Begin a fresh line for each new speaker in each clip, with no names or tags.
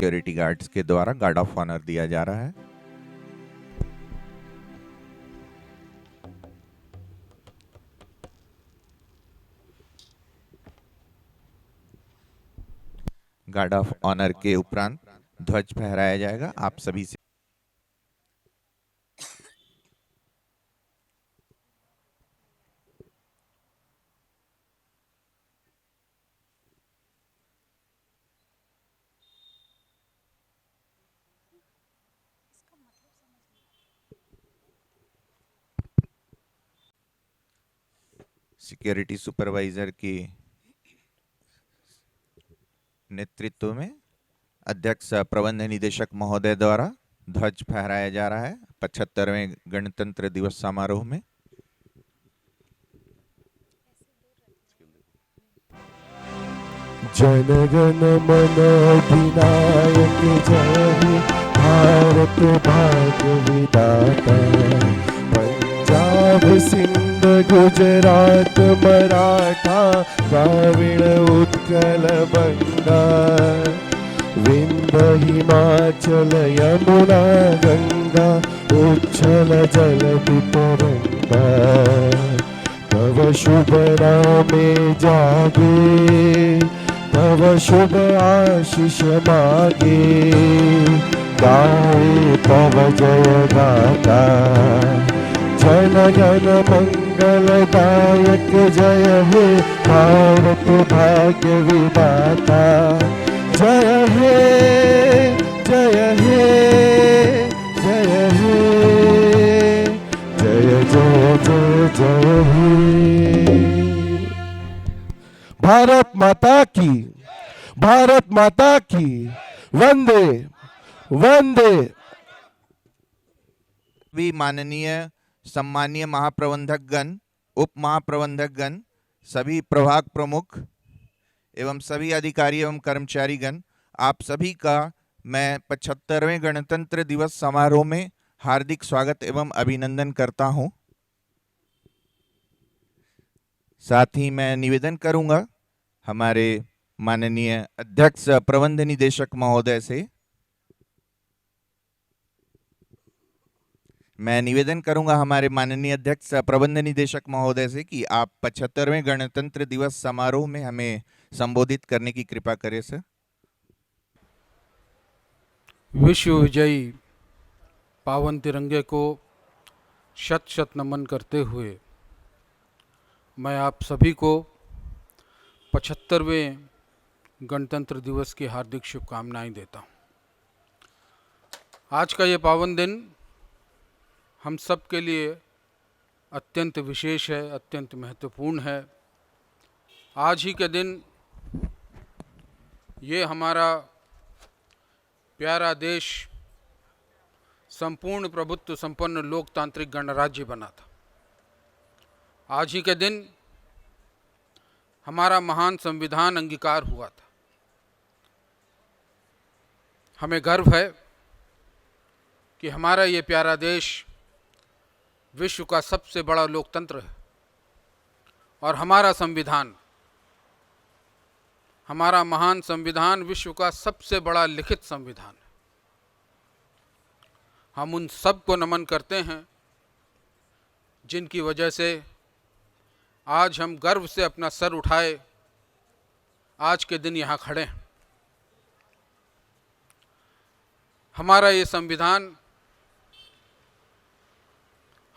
Security guards के द्वारा guard of honour दिया जा रहा है। गार्ड ऑफ ऑनर के उपरांत ध्वज फहराया जाएगा। आप सभी से सिक्योरिटी सुपरवाइजर के नेतृत्व में अध्यक्ष प्रबंध निदेशक महोदय द्वारा ध्वज फहराया जा रहा है 75वें गणतंत्र दिवस समारोह में।
जन गण मन अधिनायक जय हे भारत भाग्य विधाता। पंजाब सिंध गुजरात मराठा द्राविड़ उत्कल बंगा। विंध्य हिमाचल यमुना गंगा उच्छल जलधि तरंगा। तव शुभ नामे जागे तव शुभ आशीष मागे। गाए तव जय गाथा जन गण मंगलदायक जय हे भारत भाग्य विधाता। जय हे जय हे जय हे जय जय जय जय हे। भारत माता की, भारत माता की वंदे वंदे।
भी माननीय सम्मानीय महाप्रबंधक गण, उप महाप्रबंधक गण, सभी प्रभाग प्रमुख एवं सभी अधिकारी एवं कर्मचारी गण, आप सभी का मैं 75वें गणतंत्र दिवस समारोह में हार्दिक स्वागत एवं अभिनंदन करता हूं। साथ ही मैं निवेदन करूंगा हमारे माननीय अध्यक्ष प्रबंध निदेशक महोदय से, मैं निवेदन करूंगा हमारे माननीय अध्यक्ष प्रबंध निदेशक महोदय से कि आप 75वें गणतंत्र दिवस समारोह में हमें संबोधित करने की कृपा करें सर।
विश्व विजयी पावन तिरंगे को शत शत नमन करते हुए मैं आप सभी को 75वें गणतंत्र दिवस की हार्दिक शुभकामनाएं देता हूं। आज का ये पावन दिन हम सब के लिए अत्यंत विशेष है, अत्यंत महत्वपूर्ण है। आज ही के दिन ये हमारा प्यारा देश संपूर्ण प्रभुत्व संपन्न लोकतांत्रिक गणराज्य बना था। आज ही के दिन हमारा महान संविधान अंगीकार हुआ था। हमें गर्व है कि हमारा ये प्यारा देश विश्व का सबसे बड़ा लोकतंत्र है और हमारा संविधान, हमारा महान संविधान विश्व का सबसे बड़ा लिखित संविधान है। हम उन सब को नमन करते हैं जिनकी वजह से आज हम गर्व से अपना सर उठाए आज के दिन यहाँ खड़े हैं। हमारा ये संविधान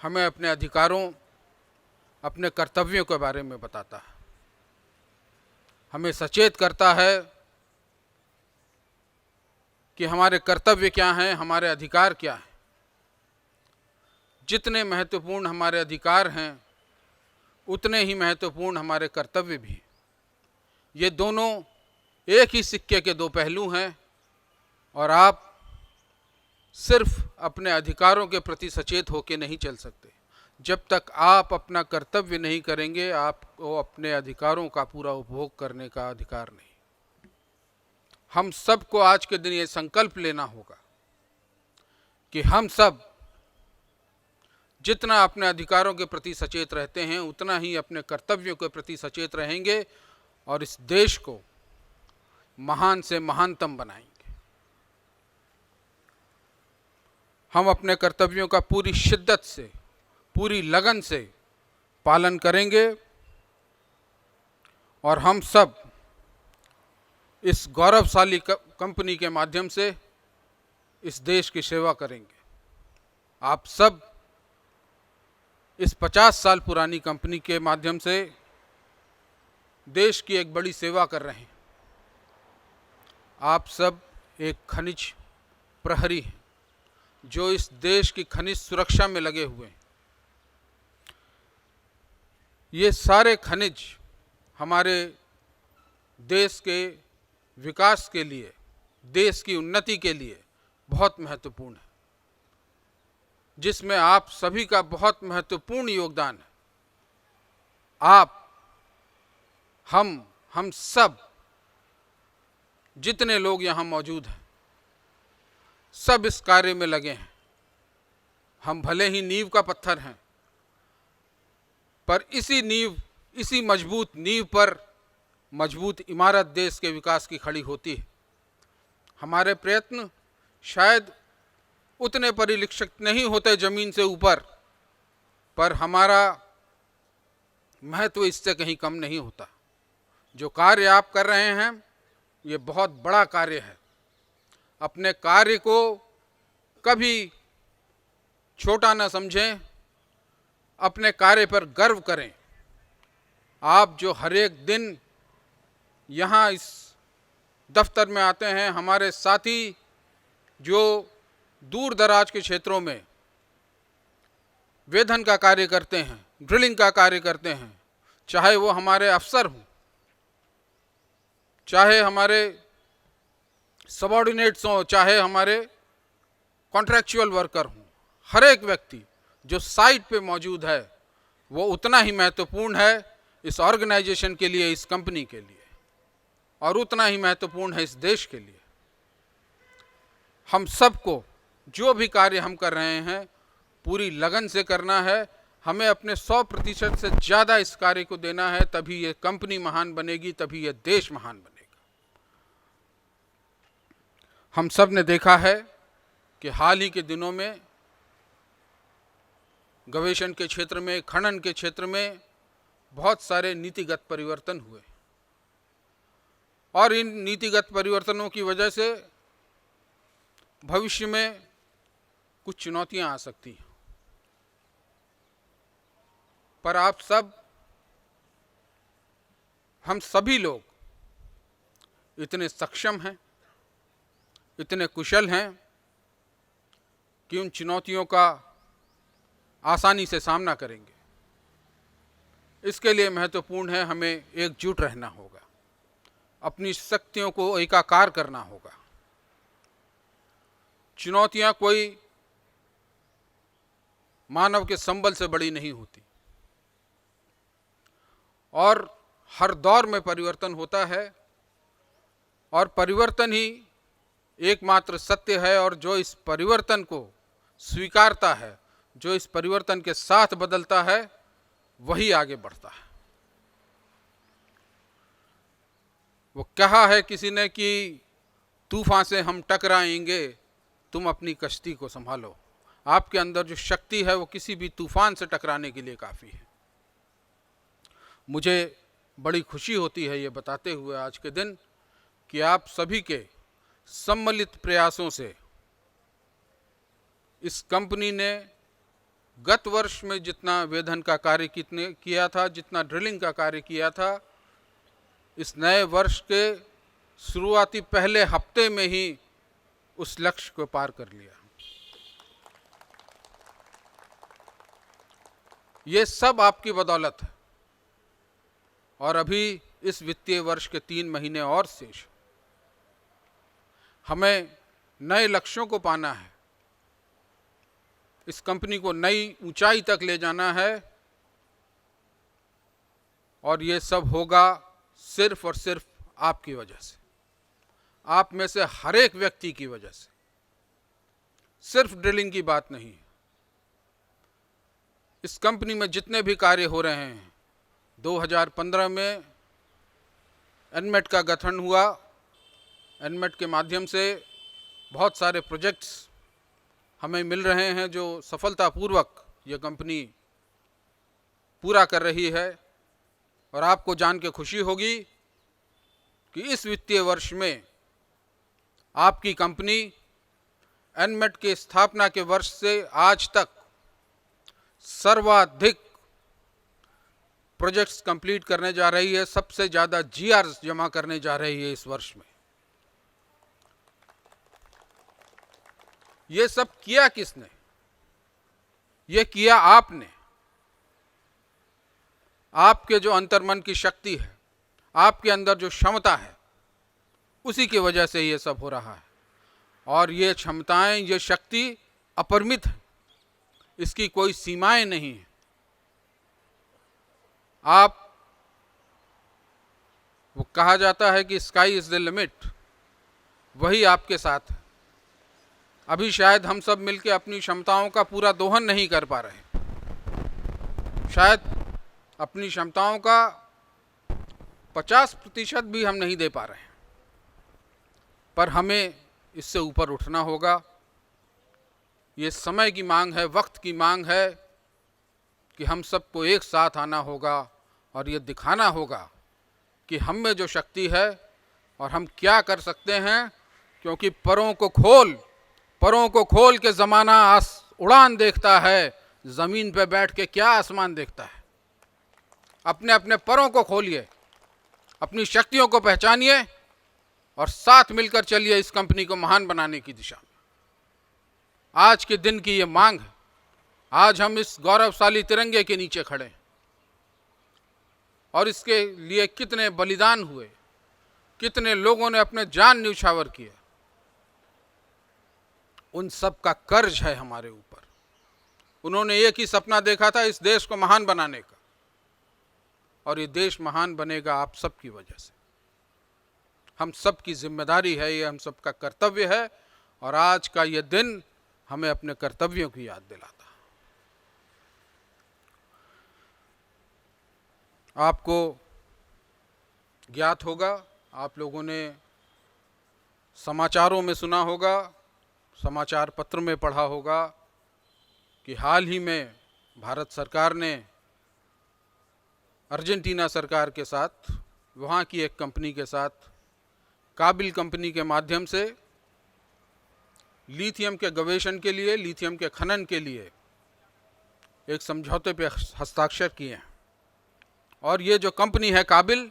हमें अपने अधिकारों, अपने कर्तव्यों के बारे में बताता है, हमें सचेत करता है कि हमारे कर्तव्य क्या हैं, हमारे अधिकार क्या हैं। जितने महत्वपूर्ण हमारे अधिकार हैं उतने ही महत्वपूर्ण हमारे कर्तव्य भी। ये दोनों एक ही सिक्के के दो पहलू हैं और आप सिर्फ अपने अधिकारों के प्रति सचेत होकर नहीं चल सकते। जब तक आप अपना कर्तव्य नहीं करेंगे, आपको अपने अधिकारों का पूरा उपभोग करने का अधिकार नहीं। हम सबको आज के दिन ये संकल्प लेना होगा कि हम सब जितना अपने अधिकारों के प्रति सचेत रहते हैं उतना ही अपने कर्तव्यों के प्रति सचेत रहेंगे और इस देश को महान से महानतम बनाएंगे। हम अपने कर्तव्यों का पूरी शिद्दत से, पूरी लगन से पालन करेंगे और हम सब इस गौरवशाली कंपनी के माध्यम से इस देश की सेवा करेंगे। आप सब इस 50 साल पुरानी कंपनी के माध्यम से देश की एक बड़ी सेवा कर रहे हैं। आप सब एक खनिज प्रहरी हैं जो इस देश की खनिज सुरक्षा में लगे हुए हैं। ये सारे खनिज हमारे देश के विकास के लिए, देश की उन्नति के लिए बहुत महत्वपूर्ण है, जिसमें आप सभी का बहुत महत्वपूर्ण योगदान है। आप, हम सब जितने लोग यहाँ मौजूद हैं, सब इस कार्य में लगे हैं। हम भले ही नींव का पत्थर हैं, पर इसी मजबूत नींव पर मजबूत इमारत देश के विकास की खड़ी होती है। हमारे प्रयत्न शायद उतने परिलक्षित नहीं होते जमीन से ऊपर, पर हमारा महत्व इससे कहीं कम नहीं होता। जो कार्य आप कर रहे हैं ये बहुत बड़ा कार्य है। अपने कार्य को कभी छोटा ना समझें, अपने कार्य पर गर्व करें। आप जो हर एक दिन यहाँ इस दफ्तर में आते हैं, हमारे साथी जो दूर दराज के क्षेत्रों में वेधन का कार्य करते हैं, ड्रिलिंग का कार्य करते हैं, चाहे वो हमारे अफसर हों, चाहे हमारे सबऑर्डिनेट्स हों, चाहे हमारे कॉन्ट्रैक्चुअल वर्कर हों, हर एक व्यक्ति जो साइट पे मौजूद है वो उतना ही महत्वपूर्ण है इस ऑर्गेनाइजेशन के लिए, इस कंपनी के लिए, और उतना ही महत्वपूर्ण है इस देश के लिए। हम सबको जो भी कार्य हम कर रहे हैं पूरी लगन से करना है। हमें अपने 100% से ज़्यादा इस कार्य को देना है, तभी ये कंपनी महान बनेगी, तभी ये देश महान बनेगा। हम सब ने देखा है कि हाल ही के दिनों में गवेषण के क्षेत्र में, खनन के क्षेत्र में बहुत सारे नीतिगत परिवर्तन हुए, और इन नीतिगत परिवर्तनों की वजह से भविष्य में कुछ चुनौतियां आ सकती हैं। पर आप सब, हम सभी लोग इतने सक्षम हैं, इतने कुशल हैं कि उन चुनौतियों का आसानी से सामना करेंगे। इसके लिए महत्वपूर्ण है हमें एकजुट रहना होगा, अपनी शक्तियों को एकाकार करना होगा। चुनौतियां कोई मानव के संबल से बड़ी नहीं होती, और हर दौर में परिवर्तन होता है, और परिवर्तन ही एकमात्र सत्य है। और जो इस परिवर्तन को स्वीकारता है, जो इस परिवर्तन के साथ बदलता है, वही आगे बढ़ता है। वो कहा है किसी ने कि तूफान से हम टकराएंगे, तुम अपनी कश्ती को संभालो। आपके अंदर जो शक्ति है वो किसी भी तूफान से टकराने के लिए काफ़ी है। मुझे बड़ी खुशी होती है ये बताते हुए आज के दिन कि आप सभी के सम्मिलित प्रयासों से इस कंपनी ने गत वर्ष में जितना वेधन का कार्य किया था, जितना ड्रिलिंग का कार्य किया था, इस नए वर्ष के शुरुआती पहले हफ्ते में ही उस लक्ष्य को पार कर लिया। ये सब आपकी बदौलत है, और अभी इस वित्तीय वर्ष के 3 महीने और शेष। हमें नए लक्ष्यों को पाना है, इस कंपनी को नई ऊंचाई तक ले जाना है, और ये सब होगा सिर्फ और सिर्फ आपकी वजह से, आप में से हर एक व्यक्ति की वजह से। सिर्फ ड्रिलिंग की बात नहीं है, इस कंपनी में जितने भी कार्य हो रहे हैं, 2015 में एनमेट का गठन हुआ। एनमेट के माध्यम से बहुत सारे प्रोजेक्ट्स हमें मिल रहे हैं, जो सफलतापूर्वक ये कंपनी पूरा कर रही है। और आपको जान के खुशी होगी कि इस वित्तीय वर्ष में आपकी कंपनी एनमेट के स्थापना के वर्ष से आज तक सर्वाधिक प्रोजेक्ट्स कंप्लीट करने जा रही है, सबसे ज़्यादा जीआर जमा करने जा रही है इस वर्ष में। ये सब किया किसने? ये किया आपने। आपके जो अंतर्मन की शक्ति है, आपके अंदर जो क्षमता है, उसी की वजह से ये सब हो रहा है। और ये क्षमताएं, ये शक्ति अपरिमित है, इसकी कोई सीमाएं नहीं है। आप, वो कहा जाता है कि स्काई इज द लिमिट, वही आपके साथ है। अभी शायद हम सब मिलकर अपनी क्षमताओं का पूरा दोहन नहीं कर पा रहे, शायद अपनी क्षमताओं का 50% भी हम नहीं दे पा रहे हैं, पर हमें इससे ऊपर उठना होगा। ये समय की मांग है, वक्त की मांग है कि हम सबको एक साथ आना होगा और ये दिखाना होगा कि हम में जो शक्ति है और हम क्या कर सकते हैं। क्योंकि परों को खोल के ज़माना उड़ान देखता है, ज़मीन पे बैठ के क्या आसमान देखता है। अपने अपने परों को खोलिए, अपनी शक्तियों को पहचानिए और साथ मिलकर चलिए इस कंपनी को महान बनाने की दिशा में। आज के दिन की ये मांग है। आज हम इस गौरवशाली तिरंगे के नीचे खड़े हैं और इसके लिए कितने बलिदान हुए, कितने लोगों ने अपने जान न्यौछावर किए। उन सब का कर्ज है हमारे ऊपर। उन्होंने एक ही सपना देखा था, इस देश को महान बनाने का, और ये देश महान बनेगा आप सबकी वजह से। हम सब की जिम्मेदारी है, ये हम सबका कर्तव्य है। और आज का ये दिन हमें अपने कर्तव्यों की याद दिलाता है। आपको ज्ञात होगा, आप लोगों ने समाचारों में सुना होगा, समाचार पत्र में पढ़ा होगा कि हाल ही में भारत सरकार ने अर्जेंटीना सरकार के साथ, वहाँ की एक कंपनी के साथ, काबिल कंपनी के माध्यम से लिथियम के गवेषण के लिए, लिथियम के खनन के लिए एक समझौते पे हस्ताक्षर किए हैं। और ये जो कंपनी है काबिल,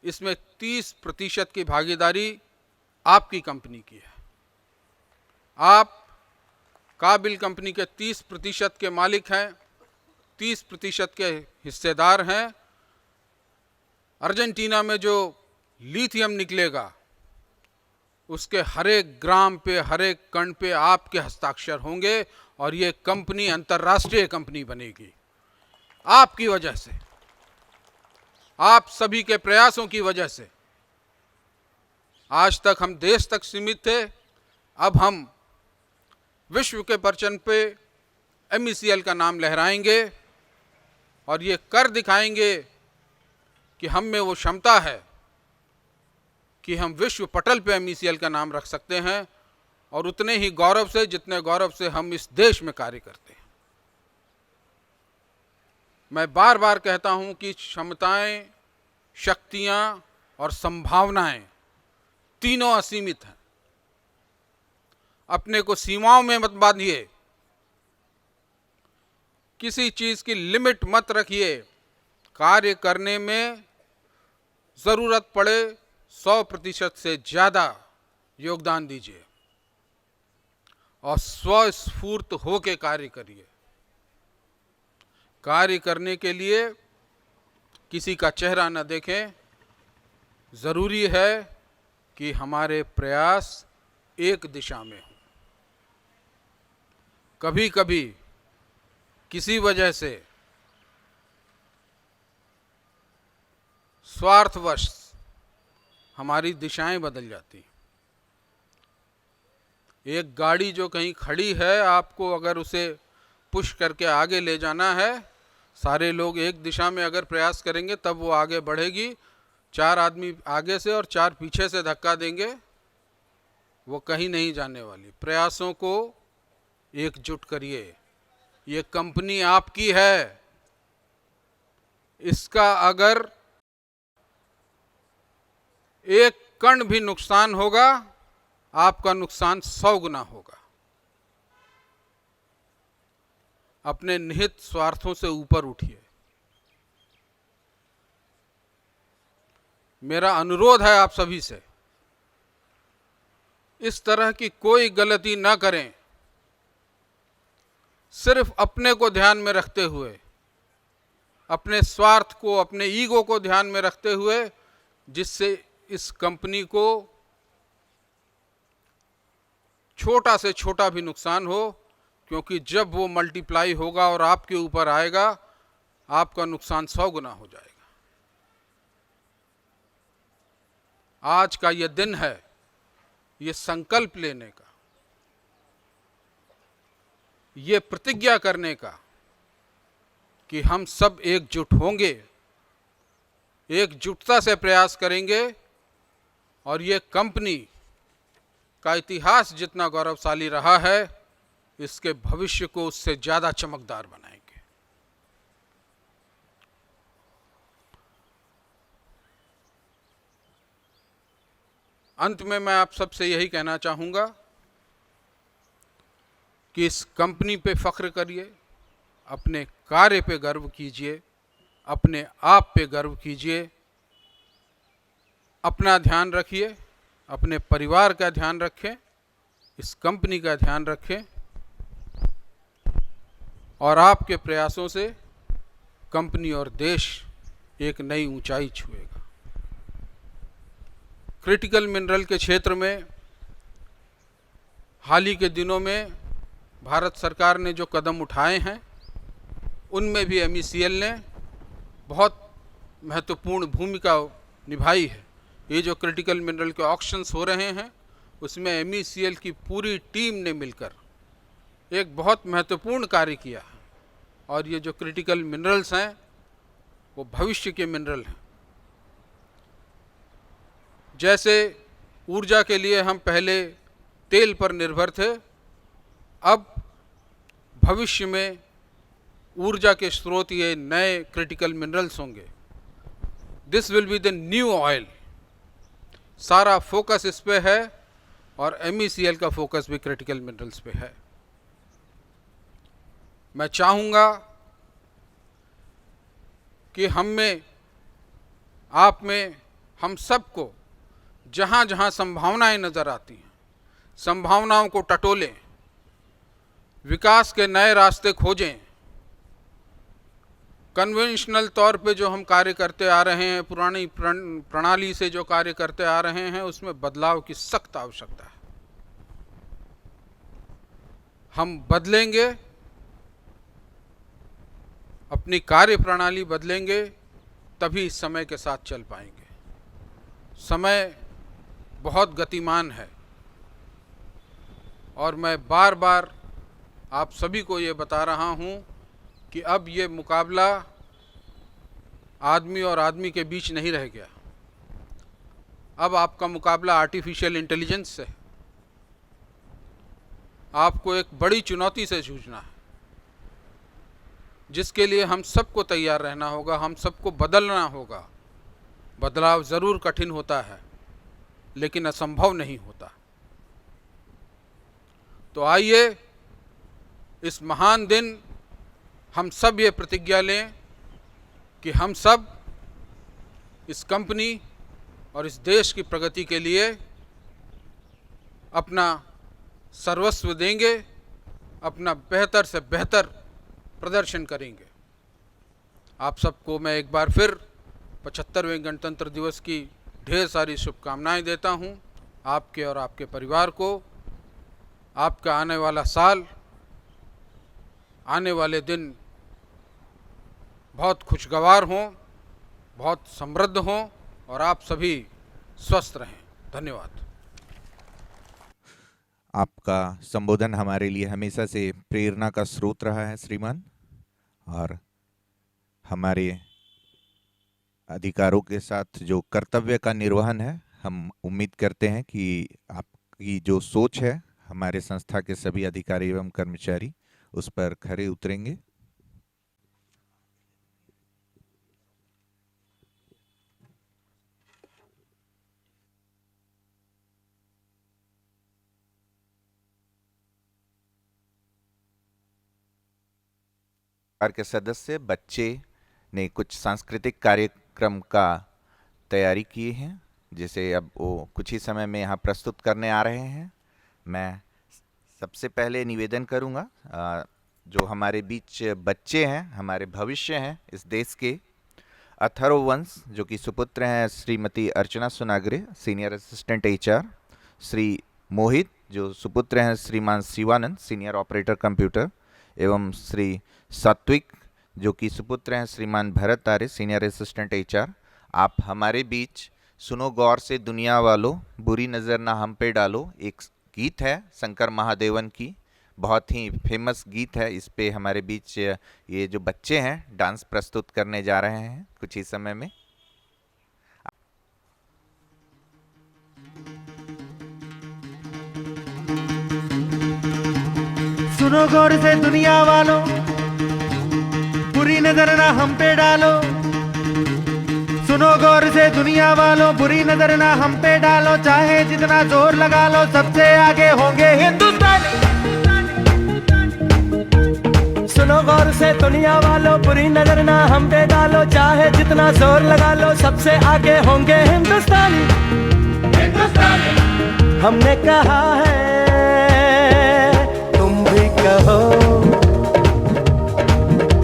इसमें 30% की भागीदारी आपकी कंपनी की है। आप काबिल कंपनी के 30% के मालिक हैं, 30% के हिस्सेदार हैं। अर्जेंटीना में जो लिथियम निकलेगा, उसके हर एक ग्राम पे, हर एक कण पे आपके हस्ताक्षर होंगे और ये कंपनी अंतर्राष्ट्रीय कंपनी बनेगी आपकी वजह से, आप सभी के प्रयासों की वजह से। आज तक हम देश तक सीमित थे, अब हम विश्व के परचम पे MECL का नाम लहराएंगे और ये कर दिखाएंगे कि हम में वो क्षमता है कि हम विश्व पटल पे MECL का नाम रख सकते हैं, और उतने ही गौरव से जितने गौरव से हम इस देश में कार्य करते हैं। मैं बार बार कहता हूं कि क्षमताएं, शक्तियां और संभावनाएं तीनों असीमित हैं। अपने को सीमाओं में मत बांधिए, किसी चीज की लिमिट मत रखिए। कार्य करने में जरूरत पड़े 100% से ज्यादा योगदान दीजिए और स्वस्फूर्त होकर कार्य करिए। कार्य करने के लिए किसी का चेहरा न देखें। जरूरी है कि हमारे प्रयास एक दिशा में हो। कभी कभी किसी वजह से स्वार्थवश हमारी दिशाएं बदल जाती। एक गाड़ी जो कहीं खड़ी है, आपको अगर उसे पुश करके आगे ले जाना है, सारे लोग एक दिशा में अगर प्रयास करेंगे तब वो आगे बढ़ेगी। 4 आदमी आगे से और 4 पीछे से धक्का देंगे, वो कहीं नहीं जाने वाली। प्रयासों को एकजुट करिए। ये कंपनी आपकी है, इसका अगर एक कण भी नुकसान होगा, आपका नुकसान 100 गुना होगा। अपने निहित स्वार्थों से ऊपर उठिए। मेरा अनुरोध है आप सभी से, इस तरह की कोई गलती न करें। सिर्फ अपने को ध्यान में रखते हुए, अपने स्वार्थ को, अपने ईगो को ध्यान में रखते हुए, जिससे इस कंपनी को छोटा से छोटा भी नुकसान हो, क्योंकि जब वो मल्टीप्लाई होगा और आपके ऊपर आएगा, आपका नुकसान 100 गुना हो जाएगा। आज का ये दिन है ये संकल्प लेने का, ये प्रतिज्ञा करने का कि हम सब एकजुट होंगे, एकजुटता से प्रयास करेंगे और ये कंपनी का इतिहास जितना गौरवशाली रहा है, इसके भविष्य को उससे ज्यादा चमकदार बनाएंगे। अंत में मैं आप सबसे यही कहना चाहूंगा कि इस कंपनी पे फख्र करिए, अपने कार्य पे गर्व कीजिए, अपने आप पे गर्व कीजिए, अपना ध्यान रखिए, अपने परिवार का ध्यान रखें, इस कंपनी का ध्यान रखें और आपके प्रयासों से कंपनी और देश एक नई ऊंचाई छुएगा। क्रिटिकल मिनरल के क्षेत्र में हाल ही के दिनों में भारत सरकार ने जो कदम उठाए हैं, उनमें भी MECL ने बहुत महत्वपूर्ण भूमिका निभाई है। ये जो क्रिटिकल मिनरल के ऑक्शंस हो रहे हैं, उसमें MECL की पूरी टीम ने मिलकर एक बहुत महत्वपूर्ण कार्य किया है। और ये जो क्रिटिकल मिनरल्स हैं, वो भविष्य के मिनरल हैं। जैसे ऊर्जा के लिए हम पहले तेल पर निर्भर थे, अब भविष्य में ऊर्जा के स्रोत ये नए क्रिटिकल मिनरल्स होंगे। This will be the new oil. सारा फोकस इस पे है और MECL का फोकस भी क्रिटिकल मिनरल्स पे है। मैं चाहूंगा कि हम में, आप में, हम सबको जहां जहां संभावनाएं नजर आती हैं, संभावनाओं को टटोलें, विकास के नए रास्ते खोजें। कन्वेंशनल तौर पे जो हम कार्य करते आ रहे हैं, पुरानी प्रणाली से जो कार्य करते आ रहे हैं, उसमें बदलाव की सख्त आवश्यकता है। हम बदलेंगे, अपनी कार्य प्रणाली बदलेंगे, तभी समय के साथ चल पाएंगे। समय बहुत गतिमान है और मैं बार बार आप सभी को ये बता रहा हूं कि अब ये मुकाबला आदमी और आदमी के बीच नहीं रह गया। अब आपका मुकाबला आर्टिफिशियल इंटेलिजेंस से है। आपको एक बड़ी चुनौती से जूझना है, जिसके लिए हम सबको तैयार रहना होगा, हम सबको बदलना होगा। बदलाव जरूर कठिन होता है, लेकिन असंभव नहीं होता। तो आइए इस महान दिन हम सब ये प्रतिज्ञा लें कि हम सब इस कंपनी और इस देश की प्रगति के लिए अपना सर्वस्व देंगे, अपना बेहतर से बेहतर प्रदर्शन करेंगे। आप सबको मैं एक बार फिर 75वें गणतंत्र दिवस की ढेर सारी शुभकामनाएं देता हूं। आपके और आपके परिवार को आपका आने वाला साल, आने वाले दिन बहुत खुशगवार हों, बहुत समृद्ध हों और आप सभी स्वस्थ रहें। धन्यवाद।
आपका संबोधन हमारे लिए हमेशा से प्रेरणा का स्रोत रहा है श्रीमान, और हमारे अधिकारों के साथ जो कर्तव्य का निर्वहन है, हम उम्मीद करते हैं कि आपकी जो सोच है हमारे संस्था के सभी अधिकारी एवं कर्मचारी उस पर खरे उतरेंगे। के सदस्य बच्चे ने कुछ सांस्कृतिक कार्यक्रम का तैयारी की है, जिसे अब वो कुछ ही समय में यहाँ प्रस्तुत करने आ रहे हैं। मैं सबसे पहले निवेदन करूँगा, जो हमारे बीच बच्चे हैं, हमारे भविष्य हैं इस देश के, अथर्ववंश जो कि सुपुत्र हैं श्रीमती अर्चना सुनागरे, सीनियर असिस्टेंट HR, श्री मोहित जो सुपुत्र हैं श्रीमान शिवानंद, सीनियर ऑपरेटर कंप्यूटर, एवं श्री सात्विक जो कि सुपुत्र हैं श्रीमान भरत आर्य, सीनियर असिस्टेंट HR। आप हमारे बीच सुनो गौर से दुनिया वालों, बुरी नज़र ना हम पे डालो, एक गीत है शंकर महादेवन की, बहुत ही फेमस गीत है। इस पे हमारे बीच ये जो बच्चे हैं डांस प्रस्तुत करने जा रहे हैं कुछ ही समय में।
सुनो गौर से दुनिया वालों, बुरी नजर ना हम पे डालो। सुनो गौर से दुनिया वालों, बुरी नजर ना हम पे डालो, चाहे जितना जोर लगा लो सबसे आगे होंगे हिंदुस्तानी।
सुनो गौर से दुनिया वालों, बुरी नजर ना हम पे डालो, चाहे जितना जोर लगा लो सबसे आगे होंगे हिंदुस्तानी। हमने कहा है तुम भी कहो,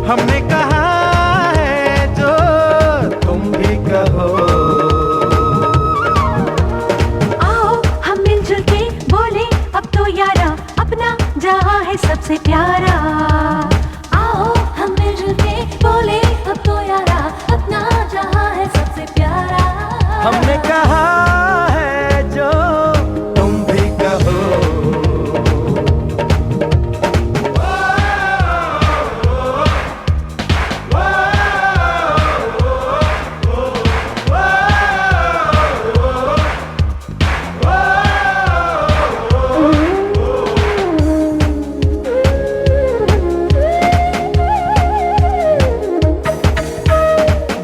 हमने कहा है जो
तुम भी कहो।
आओ हम मिलजुल के बोले अब तो यारा, अपना जहां है सबसे प्यारा। आओ हम मिलजुल के बोले अब तो यारा, अपना जहां है सबसे प्यारा।
हमने कहा है जो तुम भी कहो।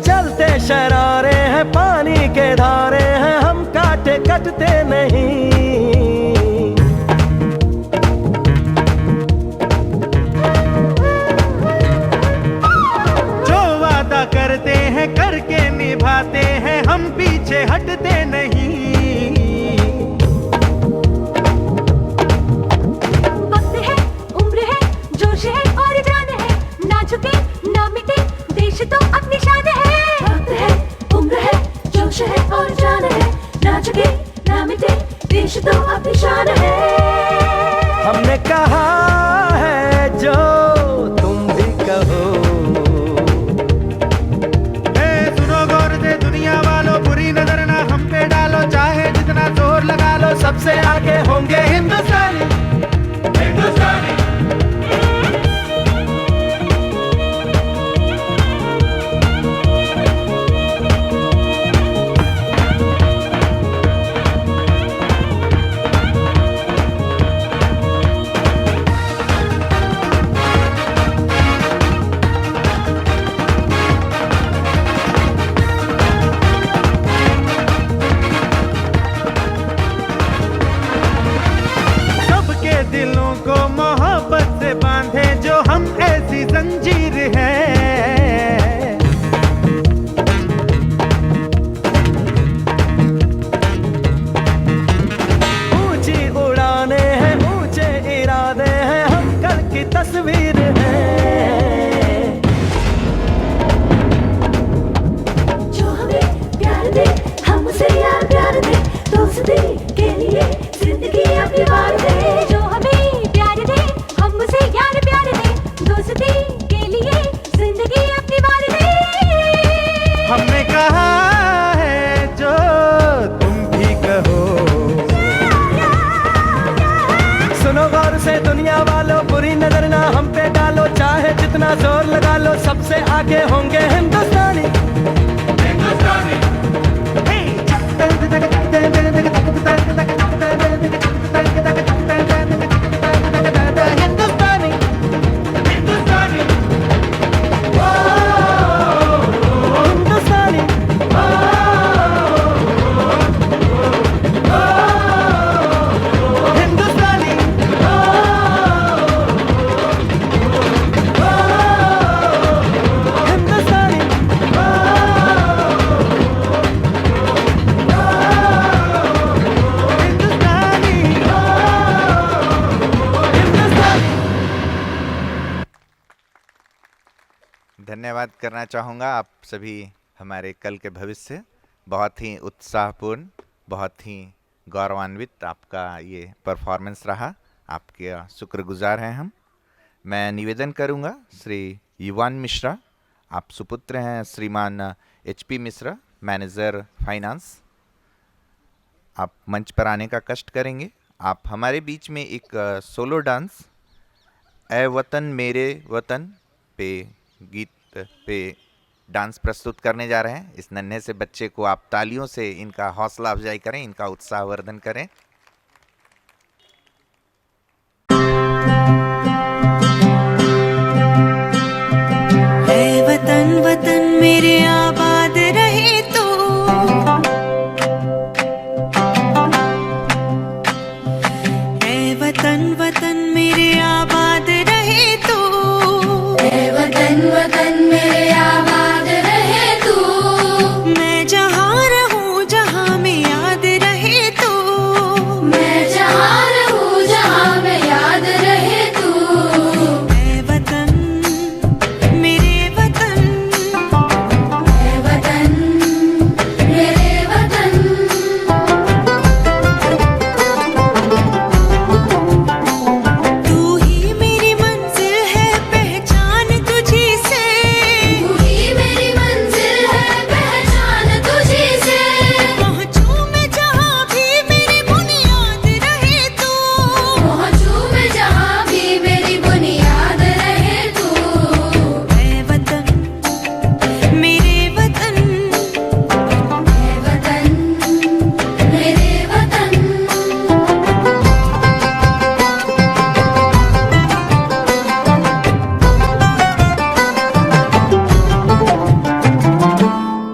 जलते शरारे हैं, पानी के धारे हैं, हम काटे कटते नहीं।
जो वादा करते हैं करके निभाते हैं, हम पीछे हटते नहीं।
वक्त है, उम्र है, जोश है और जान है, ना झुके ना मिटे देश तो अपनी शान है। वक्त है, उम्र है, जोश है और जान है, ना झुके ना मिटे देश तो अपनी शान है।
हमने कहा है जो तुम भी कहो।
सुनो गौर से दुनिया वालों, बुरी नजर ना हम पे डालो, चाहे जितना जोर लगा लो सबसे आगे होंगे हिंदुस्तानी। सबके दिलों को मोहब्बत से बांधे जो हम ऐसी जंजीर है।
ऊंची उड़ाने हैं, ऊंचे इरादे हैं, हम कल की तस्वीर है।
जो हमें प्यार दे, हम उसे यार प्यार दे, दोस्ती के लिए जिंदगी अपनी वार दे। जो हमें प्यार दे, हम उसे यार प्यार दे, दोस्ती के लिए जिंदगी अपनी वार दे।
हमने कहा है जो तुम भी कहो।
सुनो गौर से दुनिया वालों, बुरी नजर ना हम पे डालो, चाहे जितना जोर लगा लो सबसे आगे होंगे हिंदुस्तानी।
Hey!
धन्यवाद करना चाहूँगा। आप सभी हमारे कल के भविष्य, बहुत ही उत्साहपूर्ण, बहुत ही गौरवान्वित आपका ये परफॉर्मेंस रहा। आपके शुक्रगुजार हैं हम। मैं निवेदन करूँगा श्री युवान मिश्रा, आप सुपुत्र हैं श्रीमान HP मिश्रा, मैनेजर फाइनेंस, आप मंच पर आने का कष्ट करेंगे। आप हमारे बीच में एक सोलो डांस ए वतन मेरे वतन पे गीत पे डांस प्रस्तुत करने जा रहे हैं। इस नन्हे से बच्चे को आप तालियों से इनका हौसला अफजाई करें, इनका उत्साहवर्धन करें।
ऐ वतन वतन मेरे आबाद रहे तू, ऐ वतन वतन मेरे आबाद रहे तू,
ऐ वतन वतन मेरे आबाद रहे तू।
मैं जहाँ रहूँ जहाँ में याद रहे तू,
मैं जहाँ रहूँ जहाँ में याद रहे तू।
ऐ वतन मेरे वतन,
ऐ वतन मेरे वतन।
तू ही मेरी मंजिल है पहचान तुझी से,
तू ही मेरी मंजिल है पहचान तुझी से।
पहुँचूं मैं जहाँ भी मेरी बुनियाद रहे तू,
पहुँचूं मैं जहाँ भी मेरी बुनियाद रहे तू।
ऐ वतन मेरे वतन,
ऐ वतन मेरे वतन।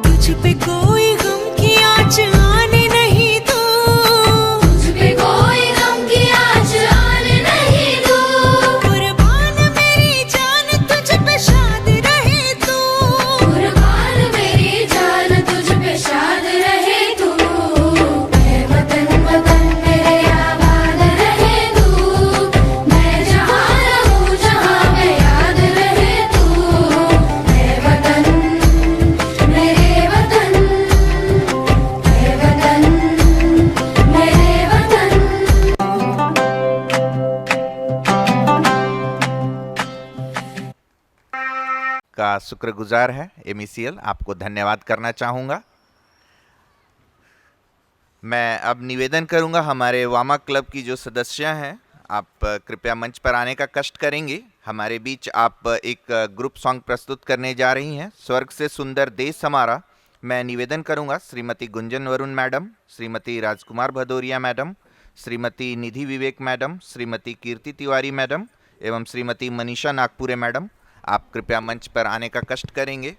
तुझ पे कोई गम की आँच आने नहीं दूँ,
तुझ पे कोई गम की आँच आने नहीं दूँ।
कुर्बान मेरी जान तुझ पे शाद रहे तू,
कुर्बान मेरी जान तुझ पे शाद रहे तू। ऐ वतन वतन मेरे आबाद रहे तू। मैं जहाँ रहूँ जहाँ में याद रहे तू। ऐ वतन मेरे वतन, ऐ वतन मेरे वतन।
का शुक्रगुजार है MECL, आपको धन्यवाद करना चाहूँगा। मैं अब निवेदन करूँगा हमारे वामा क्लब की जो सदस्य हैं, आप कृपया मंच पर आने का कष्ट करेंगे। हमारे बीच आप एक ग्रुप सॉन्ग प्रस्तुत करने जा रही हैं, स्वर्ग से सुंदर देश हमारा। मैं निवेदन करूँगा श्रीमती गुंजन वरुण मैडम, श्रीमती राजकुमार भदौरिया मैडम, श्रीमती निधि विवेक मैडम, श्रीमती कीर्ति तिवारी मैडम एवं श्रीमती मनीषा नागपुरे मैडम, आप कृपया मंच पर आने का कष्ट करेंगे।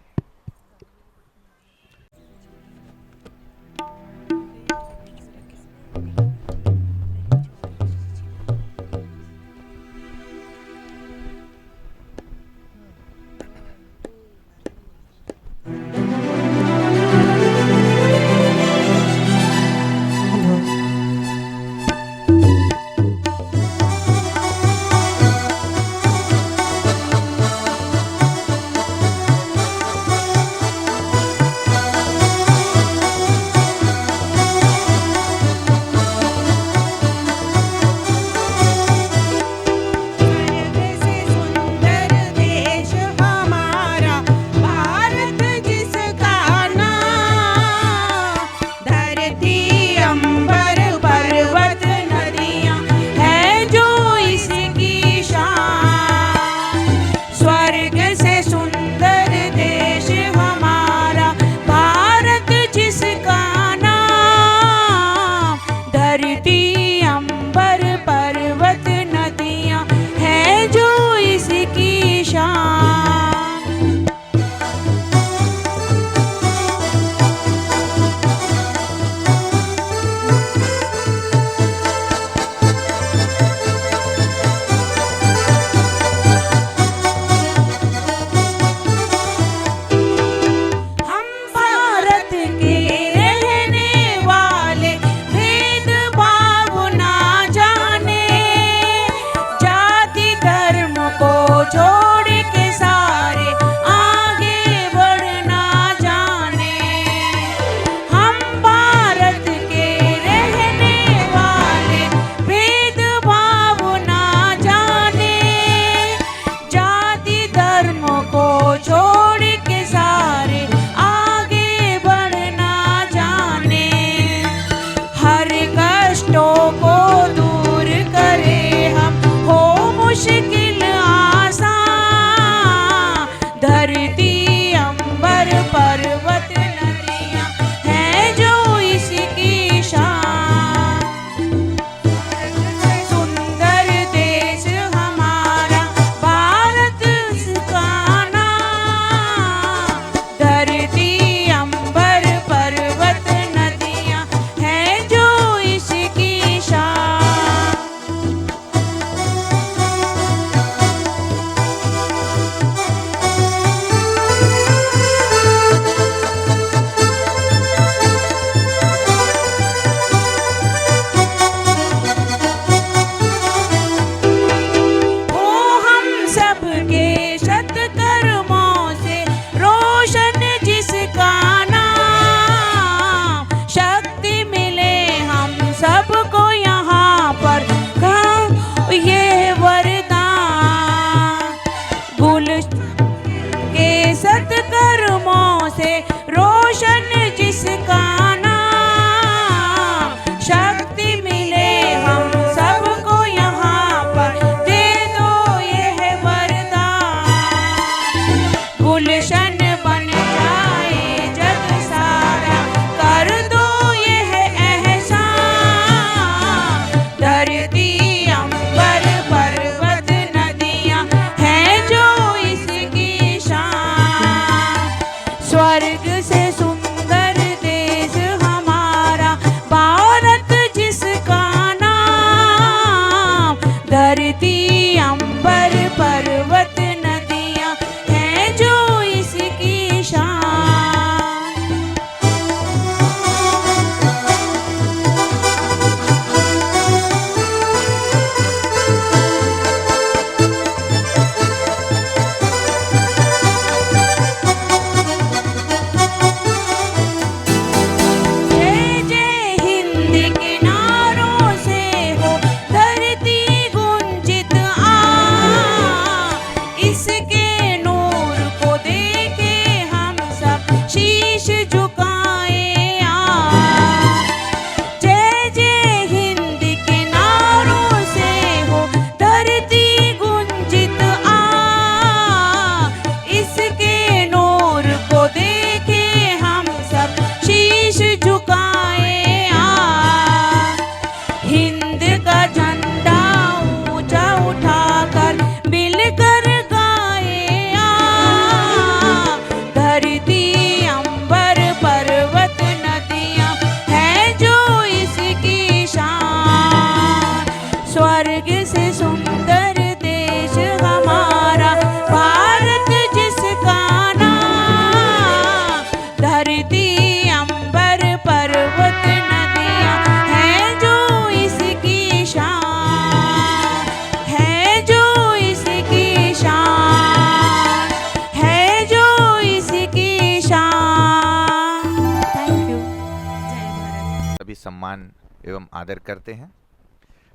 सम्मान एवं आदर करते हैं।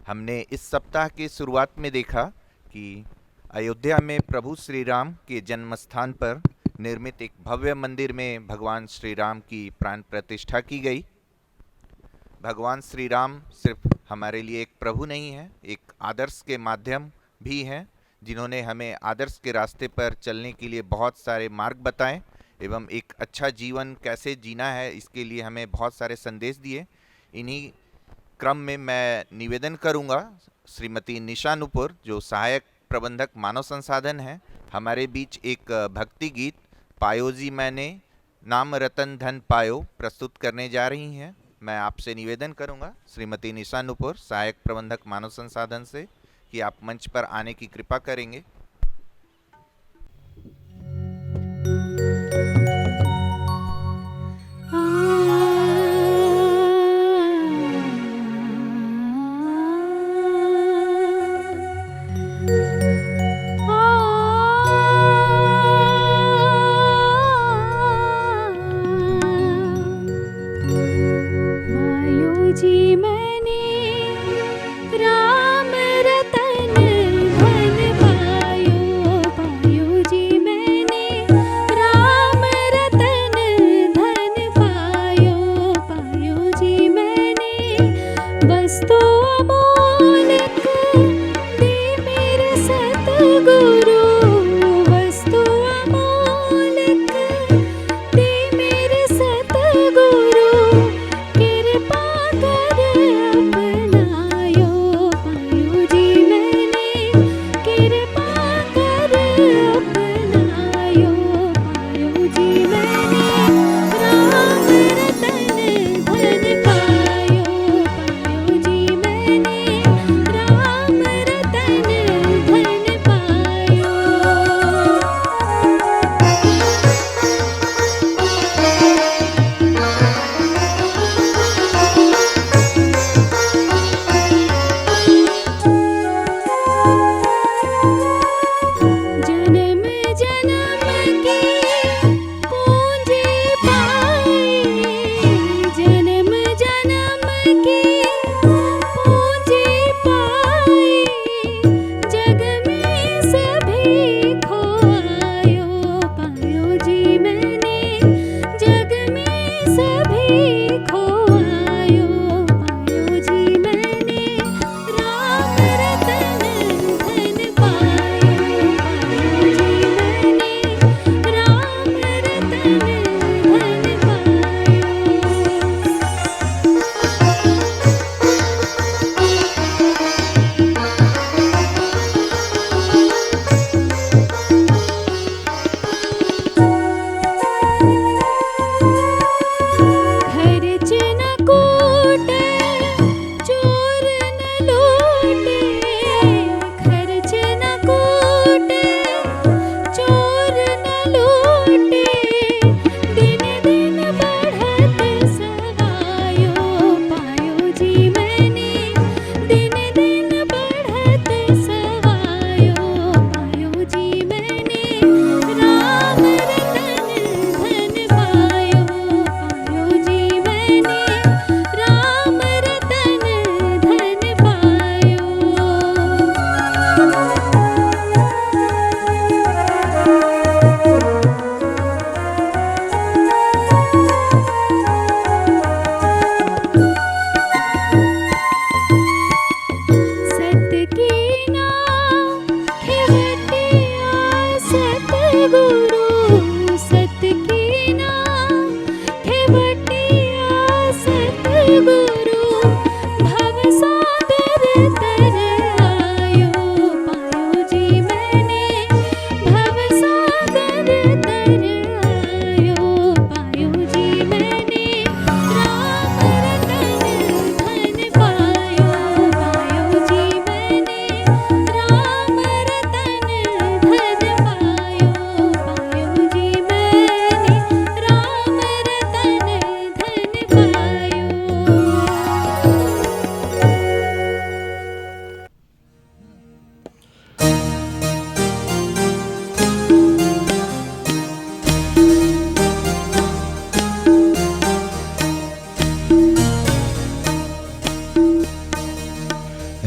हमने इस सप्ताह की शुरुआत में देखा कि अयोध्या में प्रभु श्री राम के जन्म स्थान पर निर्मित एक भव्य मंदिर में भगवान श्री राम की प्राण प्रतिष्ठा की गई। भगवान श्री राम सिर्फ हमारे लिए एक प्रभु नहीं है, एक आदर्श के माध्यम भी हैं, जिन्होंने हमें आदर्श के रास्ते पर चलने के लिए बहुत सारे मार्ग बताए एवं एक अच्छा जीवन कैसे जीना है इसके लिए हमें बहुत सारे संदेश दिए। इन्हीं क्रम में मैं निवेदन करूंगा श्रीमती निशा नुपुर, जो सहायक प्रबंधक मानव संसाधन हैं, हमारे बीच एक भक्ति गीत पायो जी मैंने नाम रतन धन पायो प्रस्तुत करने जा रही हैं। मैं आपसे निवेदन करूंगा श्रीमती निशा नुपुर, सहायक प्रबंधक मानव संसाधन से, कि आप मंच पर आने की कृपा करेंगे।
जी मैंने राम रतन धन पायो, पायो जी मैंने राम रतन धन पायो, पायो जी मैंने वस्तु अमोलक दे मेरे सतगुरु, वस्तु अमोलक दे मेरे सतगुरु, कृपा कर अपनायो, पायो जी मैंने कृपा कर अपनायो, पायो जी मैंने राम रतन धन पायो, पायो जी मैंने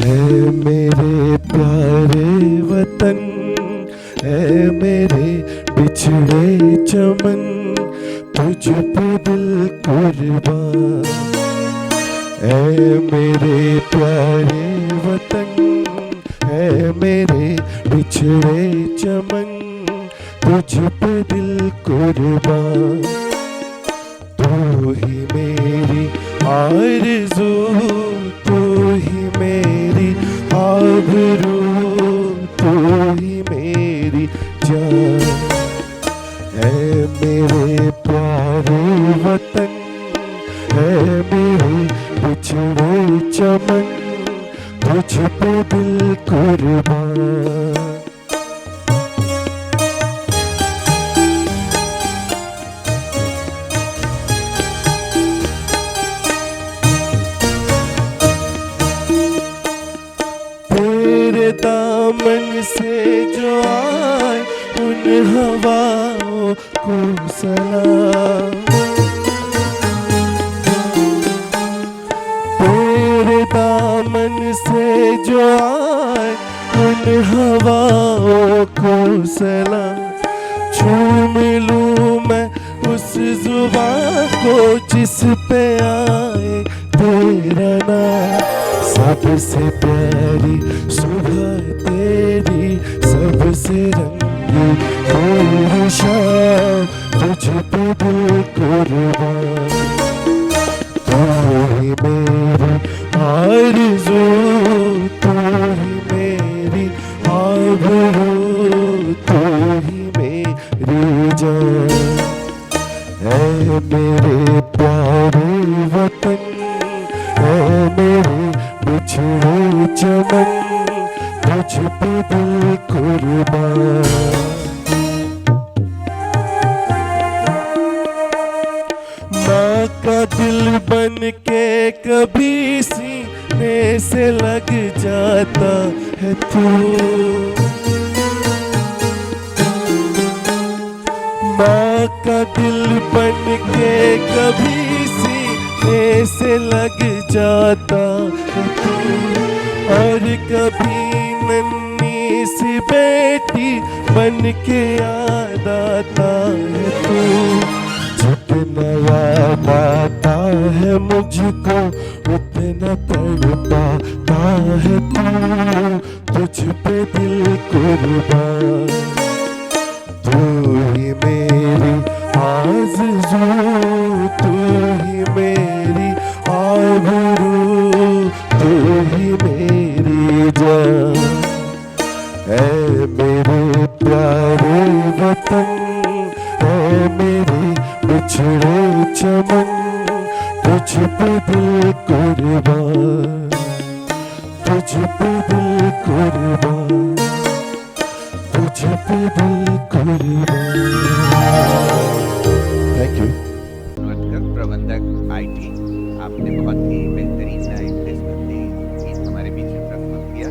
ऐ मेरे प्यारे वतन, ऐ मेरे बिछड़े चमन, तुझ पे दिल कुर्बान। ऐ मेरे प्यारे वतन, ऐ मेरे बिछड़े चमन, तुझ पे दिल कुर्बान। तू ही मेरी आरज़ू, तू ही मेरी आबरू, तू ही मेरी जान। ऐ मेरे प्यारे वतन, ऐ मेरे बिछड़े चमन, तुझ पे दिल कुर्बान। तेरे दामन से जो आए उन हवाओं को सलाम। तेरे दामन से जो आए उन हवाओं को सलाम। झूम लूं मैं उस जुबान को जिस पे आए तेरा नाम। सबसे प्यारी सुबह तेरी, सबसे रंगी तेरी शाम, तुझ पे दिल कुर्बान। तू ही मेरी आरज़ू, तू ही मेरी आबरू, तू ही मेरी जान। ऐ मेरे प्यारे वतन, ऐ मेरे बिछड़े चमन, तुझ पे दिल कुर्बान। माँ का दिल बन के कभी सीने से लग जाता है तू। माँ का दिल बन के कभी सीने से लग जाता है तू। और कभी नन्ही सी बेटी बन के याद आता है तू। जितना याद आता है मुझको उतना तड़पाता है तू। तुझ पे दिल कुर्बान। तू ही मेरी आरज़ू, तू ही मेरी आबरू, तू ही मेरी जान। ऐ मेरे प्यारे वतन, ऐ मेरे बिछड़े चमन, तुझ पे दिल कुर्बान, तुझ पे दिल कुर्बान, तुझ पे दिल कुर्बान। Thank you.
प्रबंधक आईटी, आपने बहुत ही बेहतरीन देशभक्ति गीत हमारे बीच में प्रस्तुत किया।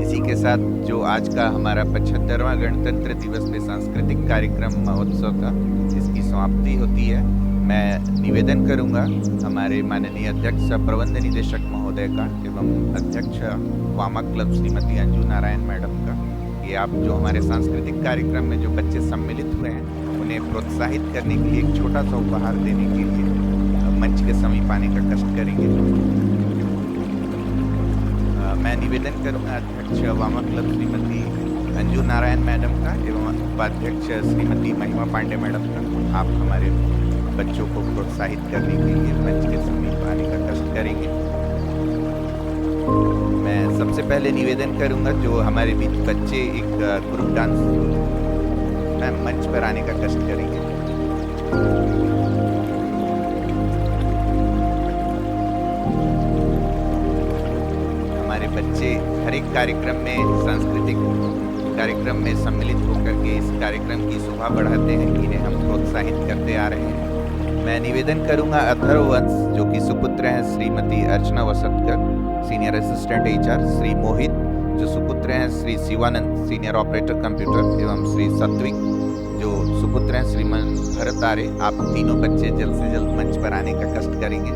इसी के साथ जो आज का हमारा 75वां गणतंत्र दिवस पे सांस्कृतिक कार्यक्रम महोत्सव था, इसकी समाप्ति होती है। मैं निवेदन करूंगा हमारे माननीय अध्यक्ष प्रबंध निदेशक महोदय का एवं अध्यक्ष वामा क्लब श्रीमती अंजू नारायण मैडम का कि आप जो हमारे सांस्कृतिक कार्यक्रम में जो बच्चे सम्मिलित हुए हैं उन्हें प्रोत्साहित करने के लिए एक छोटा सा उपहार देने के लिए मंच के समीप आने का कष्ट करेंगे। मैं निवेदन करूंगा अध्यक्ष वामा क्लब श्रीमती अंजू नारायण मैडम का एवं उपाध्यक्ष श्रीमती महिमा पांडे मैडम का, आप हमारे बच्चों को प्रोत्साहित करने के लिए मंच के समीप आने का कष्ट करेंगे। मैं सबसे पहले निवेदन करूंगा जो हमारे बीच बच्चे एक ग्रुप डांस में मंच पर आने का कष्ट करेंगे। हमारे बच्चे हर एक कार्यक्रम में, सांस्कृतिक कार्यक्रम में सम्मिलित होकर के इस कार्यक्रम की शोभा बढ़ाते हैं, इन्हें हम प्रोत्साहित करते आ रहे हैं। मैं निवेदन करूंगा अथर्व वंश जो कि सुपुत्र हैं श्रीमती अर्चना वसतकर, सीनियर असिस्टेंट HR, श्री मोहित जो सुपुत्र हैं Shri Shivanand, senior operator computer, एवं श्री सत्विक जो सुपुत्र हैं श्रीमान भरत आर्य। आप तीनों बच्चे जल्द से जल्द मंच पर आने का कष्ट करेंगे।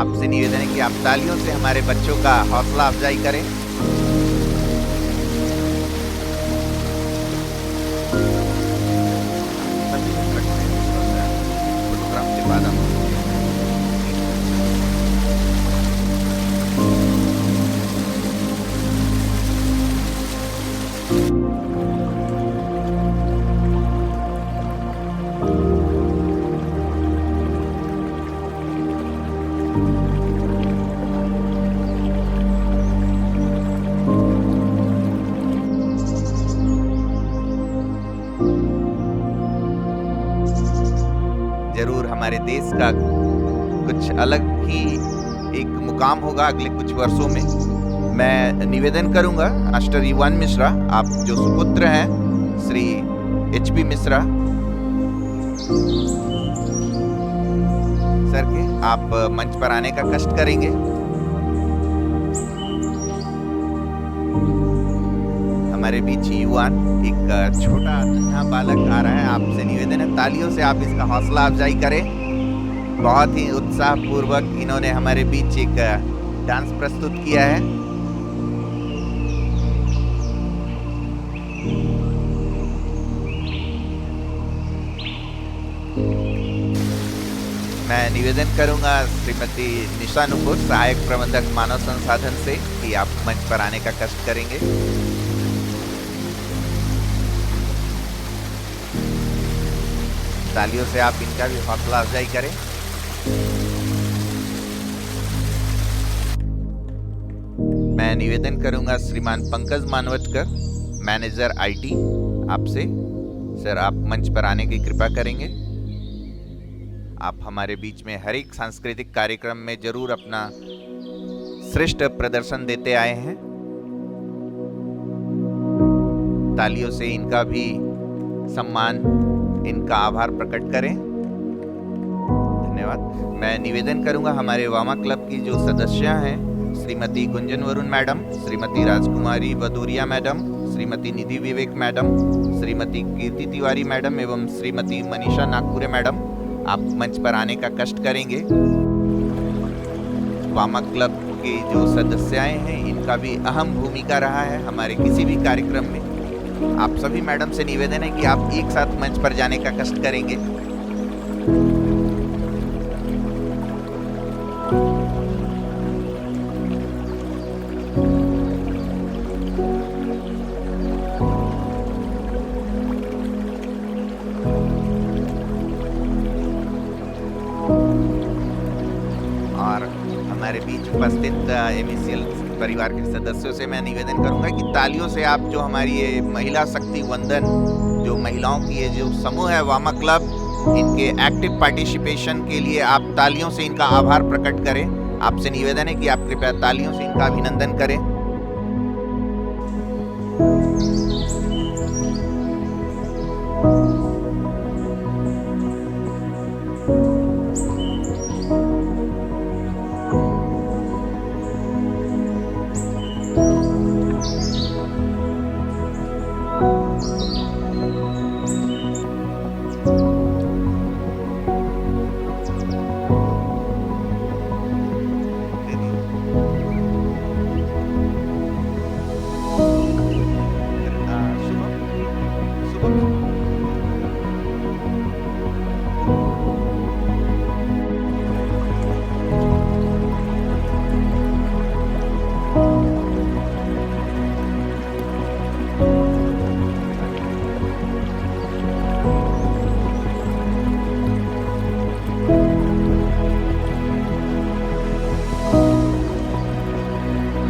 आपसे निवेदन है कि आप तालियों से हमारे बच्चों का हौसला अफजाई करें। फोटोग्राफ के बाद हम जरूर हमारे देश का कुछ अलग ही एक मुकाम होगा अगले कुछ वर्षों में। मैं निवेदन करूंगा मास्टर युवान मिश्रा, आप जो सुपुत्र हैं श्री HP मिश्रा सर के, आप मंच पर आने का कष्ट करेंगे। हमारे बीच युवान एक छोटा नन्हा बालक आ रहा है, आपसे निवेदन है तालियों से आप इसका हौसला अफजाई करें। बहुत ही उत्साह पूर्वक इन्होंने हमारे बीच एक डांस प्रस्तुत किया है। मैं निवेदन करूंगा श्रीमती निशा नुपुर, सहायक प्रबंधक मानव संसाधन से, कि आप मंच पर आने का कष्ट करेंगे। तालियों से आप इनका भी हौसला अफजाई करें। मैं निवेदन करूंगा श्रीमान पंकज मानवटकर, मैनेजर IT, आपसे सर आप मंच पर आने की कृपा करेंगे। आप हमारे बीच में हर एक सांस्कृतिक कार्यक्रम में जरूर अपना श्रेष्ठ प्रदर्शन देते आए हैं। तालियों से इनका भी सम्मान, इनका आभार प्रकट करें। धन्यवाद। मैं निवेदन करूंगा हमारे वामा क्लब की जो सदस्य हैं, श्रीमती गुंजन वरुण मैडम, श्रीमती राजकुमारी भदौरिया मैडम, श्रीमती निधि विवेक मैडम, श्रीमती कीर्ति तिवारी मैडम एवं श्रीमती मनीषा नागपुरे मैडम, आप मंच पर आने का कष्ट करेंगे। वामा क्लब के जो सदस्याएं हैं, इनका भी अहम भूमिका रहा है हमारे किसी भी कार्यक्रम में। आप सभी मैडम से निवेदन है कि आप एक साथ मंच पर जाने का कष्ट करेंगे। और हमारे बीच उपस्थित MECL परिवार के सदस्यों से मैं निवेदन करूंगा कि तालियों से आप जो हमारी ये महिला शक्ति वंदन, जो महिलाओं की ये जो समूह है वामा क्लब, इनके एक्टिव पार्टिसिपेशन के लिए आप तालियों से इनका आभार प्रकट करें। आपसे निवेदन है कि आप कृपया तालियों से इनका अभिनंदन करें।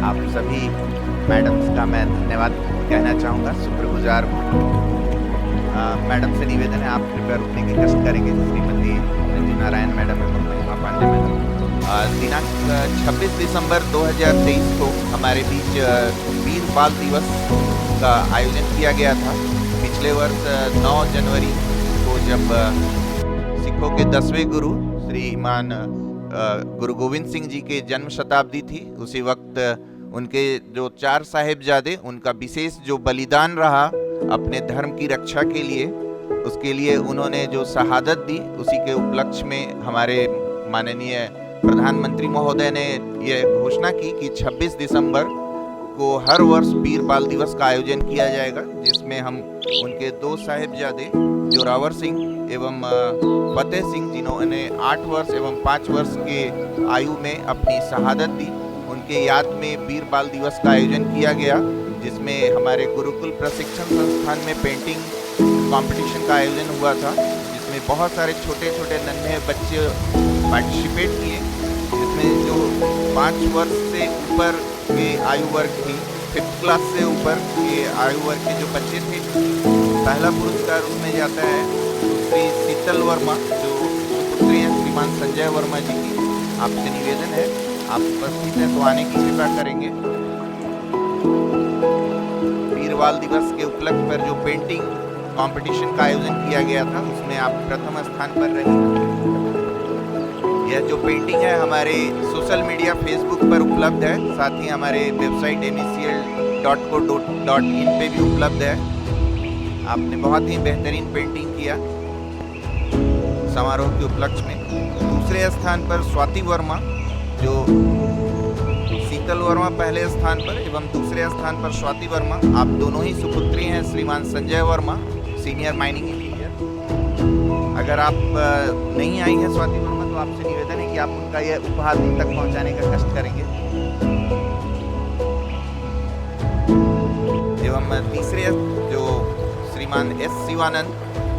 आप सभी मैडम्स का मैं धन्यवाद कहना चाहूँगा, शुक्रगुजार हूँ। मैडम से निवेदन है आप कृपया रुकने की कष्ट करेंगे। श्रीमती रंजू नारायण मैडम एवं महिमा पांडे मैडम। दिनांक 26 दिसंबर 2023 को हमारे बीच वीर बाल दिवस का आयोजन किया गया था। पिछले वर्ष 9 जनवरी को जब सिखों के 10वें गुरु श्रीमान गुरु गोविंद सिंह जी के जन्म शताब्दी थी, उसी वक्त उनके जो 4 साहिबजादे, उनका विशेष जो बलिदान रहा अपने धर्म की रक्षा के लिए, उसके लिए उन्होंने जो शहादत दी, उसी के उपलक्ष्य में हमारे माननीय प्रधानमंत्री महोदय ने यह घोषणा की कि 26 दिसंबर को हर वर्ष वीर बाल दिवस का आयोजन किया जाएगा, जिसमें हम उनके दो साहिबजादे जोरावर सिंह एवं फतेह सिंह, जिन्होंने 8 वर्ष एवं 5 वर्ष के आयु में अपनी शहादत दी, उनके याद में वीर बाल दिवस का आयोजन किया गया, जिसमें हमारे गुरुकुल प्रशिक्षण संस्थान में पेंटिंग कंपटीशन का आयोजन हुआ था, जिसमें बहुत सारे छोटे छोटे नन्हे बच्चे पार्टिसिपेट किए, जिसमें जो 5 वर्ष से ऊपर के आयु वर्ग थी, 5th क्लास से ऊपर के आयु वर्ग के जो बच्चे थे, पहला पुरस्कार उसमें जाता है श्री शीतल वर्मा, जो सुपुत्री हैं श्रीमान संजय वर्मा जी की। आपसे निवेदन है, आप उपस्थित हैं तो आने की कृपा करेंगे। वीर बाल दिवस के उपलक्ष्य पर जो पेंटिंग कंपटीशन का आयोजन किया गया था, उसमें आप प्रथम स्थान पर रही। यह जो पेंटिंग है हमारे सोशल मीडिया फेसबुक पर उपलब्ध है, साथ ही हमारे वेबसाइट mecl.co.in पे भी उपलब्ध है। आपने बहुत ही बेहतरीन पेंटिंग किया समारोह के उपलक्ष्य में। दूसरे स्थान पर स्वाति वर्मा, जो शीतल वर्मा पहले स्थान पर एवं दूसरे स्थान पर स्वाति वर्मा, आप दोनों ही सुपुत्री हैं श्रीमान Sanjay Verma, senior mining engineer. अगर आप नहीं आई हैं स्वाति वर्मा, तो आपसे निवेदन है कि आप उनका यह उपहार उन तक पहुंचाने का कष्ट करेंगे। एवं तीसरे जो श्रीमान S Shivanand,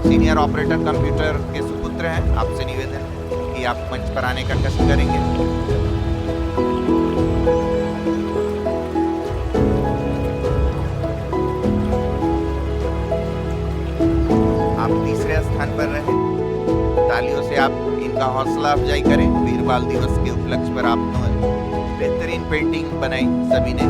senior operator computer के सुपुत्र हैं, आपसे निवेदन है कि आप मंच पर आने का कष्ट करेंगे। आप तीसरे स्थान पर रहे, तालियों से आप इनका हौसला अफजाई करें। वीर बाल दिवस के उपलक्ष्य पर आपने बेहतरीन पेंटिंग बनाई सभी ने।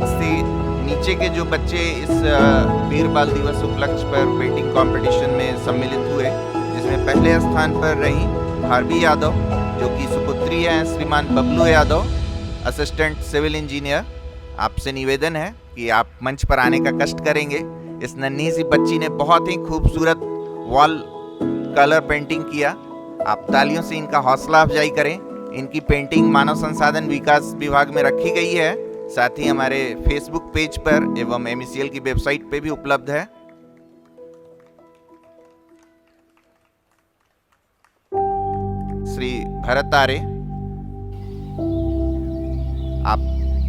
इससे नीचे के जो बच्चे इस वीर बाल दिवस उपलक्ष्य पर पेंटिंग कंपटीशन में सम्मिलित हुए, जिसमें पहले स्थान पर रही भारवी यादव, जो कि सुपुत्री हैं श्रीमान Bablu Yadav, assistant civil engineer. आपसे निवेदन है कि आप मंच पर आने का कष्ट करेंगे। इस नन्ही सी बच्ची ने बहुत ही खूबसूरत वॉल कलर पेंटिंग किया। आप तालियों से इनका हौसला अफजाई करें। इनकी पेंटिंग मानव संसाधन विकास विभाग में रखी गई है, साथ ही हमारे फेसबुक पेज पर एवं MECL की वेबसाइट पे भी उपलब्ध है। श्री भरत आर्य, आप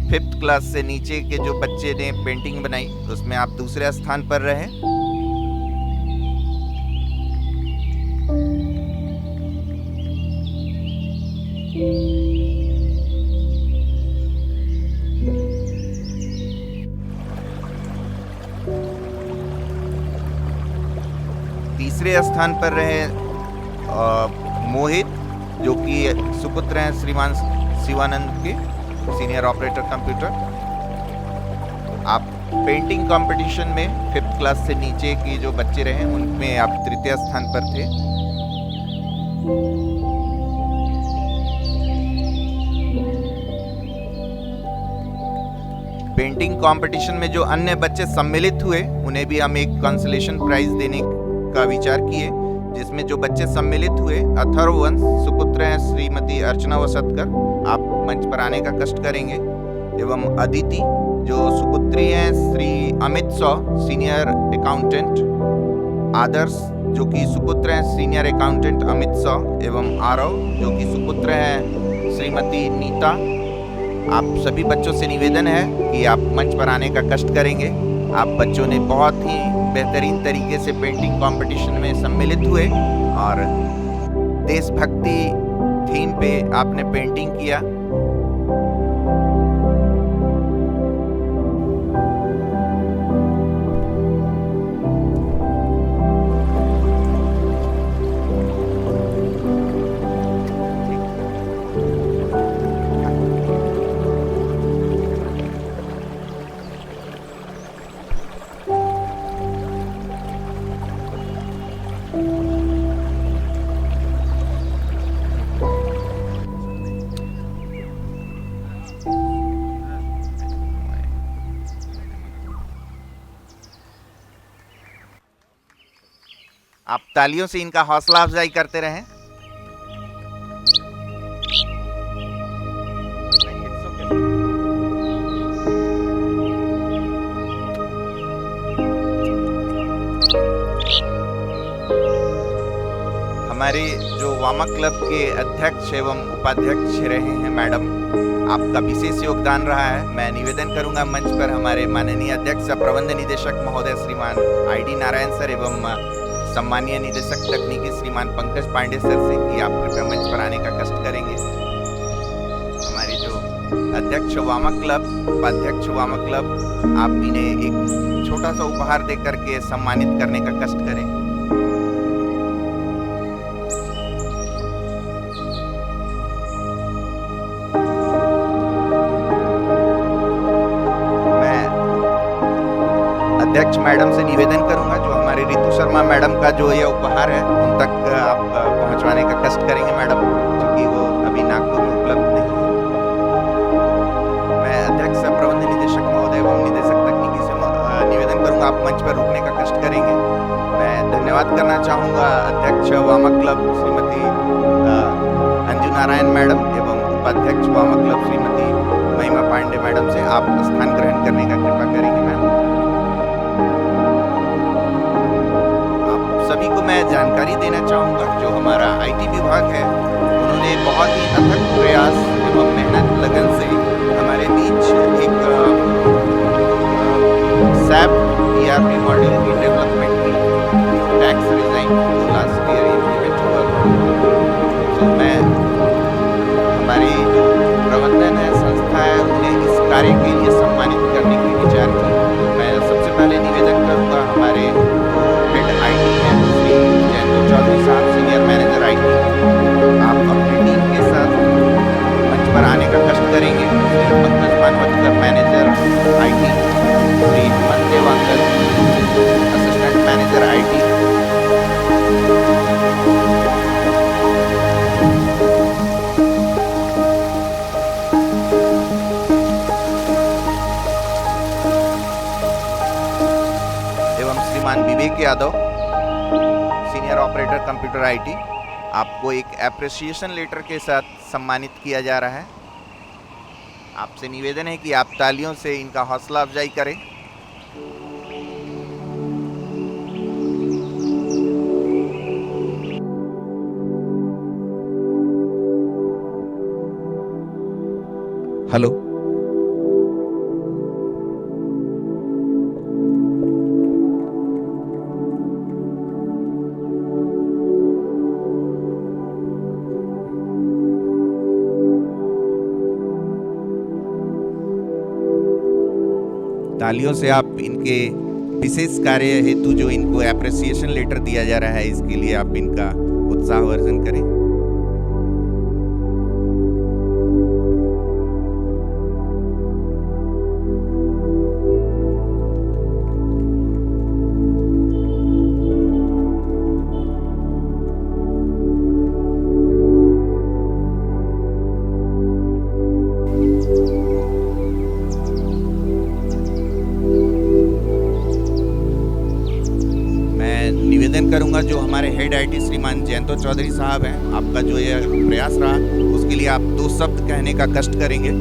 5th क्लास से नीचे के जो बच्चे ने पेंटिंग बनाई, उसमें आप दूसरे स्थान पर रहे। तीसरे स्थान पर रहे मोहित, जो कि सुपुत्र हैं श्रीमान शिवानंद के, सीनियर ऑपरेटर कंप्यूटर। आप पेंटिंग कंपटीशन में 5th क्लास से नीचे के जो बच्चे रहे, उनमें आप तृतीय स्थान पर थे। पेंटिंग कंपटीशन में जो अन्य बच्चे सम्मिलित हुए, उन्हें भी हम एक कंसोलेशन प्राइज देने का विचार किए, जिसमें जो बच्चे सम्मिलित हुए अथर्ववंश, सुपुत्र हैं श्रीमती अर्चना वसतकर, आप मंच पर आने का कष्ट करेंगे। एवं अदिति, जो सुपुत्री हैं श्री अमित सौ, सीनियर अकाउंटेंट। आदर्श, जो कि सुपुत्र हैं सीनियर अकाउंटेंट अमित सौ। एवं आरव, जो कि सुपुत्र हैं श्रीमती नीता। आप सभी बच्चों से निवेदन है कि आप मंच पर आने का कष्ट करेंगे। आप बच्चों ने बहुत ही बेहतरीन तरीके से पेंटिंग कंपटीशन में सम्मिलित हुए और देशभक्ति थीम पे आपने पेंटिंग किया। आप तालियों से इनका हौसला अफजाई करते रहें। हमारे जो वामा क्लब के अध्यक्ष एवं उपाध्यक्ष रहे हैं मैडम, आपका विशेष योगदान रहा है। मैं निवेदन करूंगा मंच पर हमारे माननीय अध्यक्ष प्रबंध निदेशक महोदय श्रीमान ID नारायण सर एवं सम्मानीय निदेशक तकनीकी श्रीमान पंकज पांडे सर से कि आप कृपया मंच पर आने का कष्ट करेंगे। हमारे जो अध्यक्ष वामा क्लब, उपाध्यक्ष वामा क्लब, आप इन्हें एक छोटा सा उपहार दे करके सम्मानित करने का कष्ट करें। अध्यक्ष मैडम से निवेदन करूंगा जो हमारे रितु शर्मा मैडम का जो ये उपहार है उन तक आप पहुंचवाने का कष्ट करेंगे मैडम, क्योंकि वो अभी नागपुर में उपलब्ध नहीं है। मैं अध्यक्ष प्रबंध निदेशक महोदय एवं निदेशक तकनीकी से निवेदन करूंगा आप मंच पर रुकने का कष्ट करेंगे। मैं धन्यवाद करना चाहूँगा अध्यक्ष वामा क्लब श्रीमती अंजू नारायण मैडम एवं उपाध्यक्ष वामा क्लब श्रीमती महिमा पांडे मैडम से। आप स्थान ग्रहण करने का कृपा करेंगे मैम। सभी को मैं जानकारी देना चाहूँगा जो हमारा IT विभाग है, उन्होंने बहुत ही अथक प्रयास एवं मेहनत लगन से हमारे बीच एक SAP ERP मॉड्यूल की डेवलपमेंट की टैक्स डिजाइन जो लास्ट ईयर इम्प्लीमेंट हुआ था। तो मैं हमारी जो प्रबंधन है, संस्था है, उन्हें इस कार्य के लिए सम्मानित करने की विचार की। मैं सबसे पहले निवेदन करूँगा हमारे हेड IT है श्री जयंत चौधरी साहब, सीनियर मैनेजर IT, आप अपनी टीम के साथ मंच पर आने का कष्ट करेंगे। Shri Pankaj Manvatkar manager IT, Shri Man Devankar assistant manager IT, एवं श्रीमान Vivek Yadav senior operator computer IT, आपको एक एप्रिसिएशन लेटर के साथ सम्मानित किया जा रहा है। आपसे निवेदन है कि आप तालियों से इनका हौसला अफजाई करें। हेलो, तालियों से आप इनके विशेष कार्य हेतु जो इनको एप्रिसिएशन लेटर दिया जा रहा है, इसके लिए आप इनका उत्साहवर्धन करें। निवेदन करूंगा जो हमारे हेड IT श्रीमान जयंतो चौधरी साहब हैं, आपका जो ये प्रयास रहा उसके लिए आप 2 शब्द कहने का कष्ट करेंगे।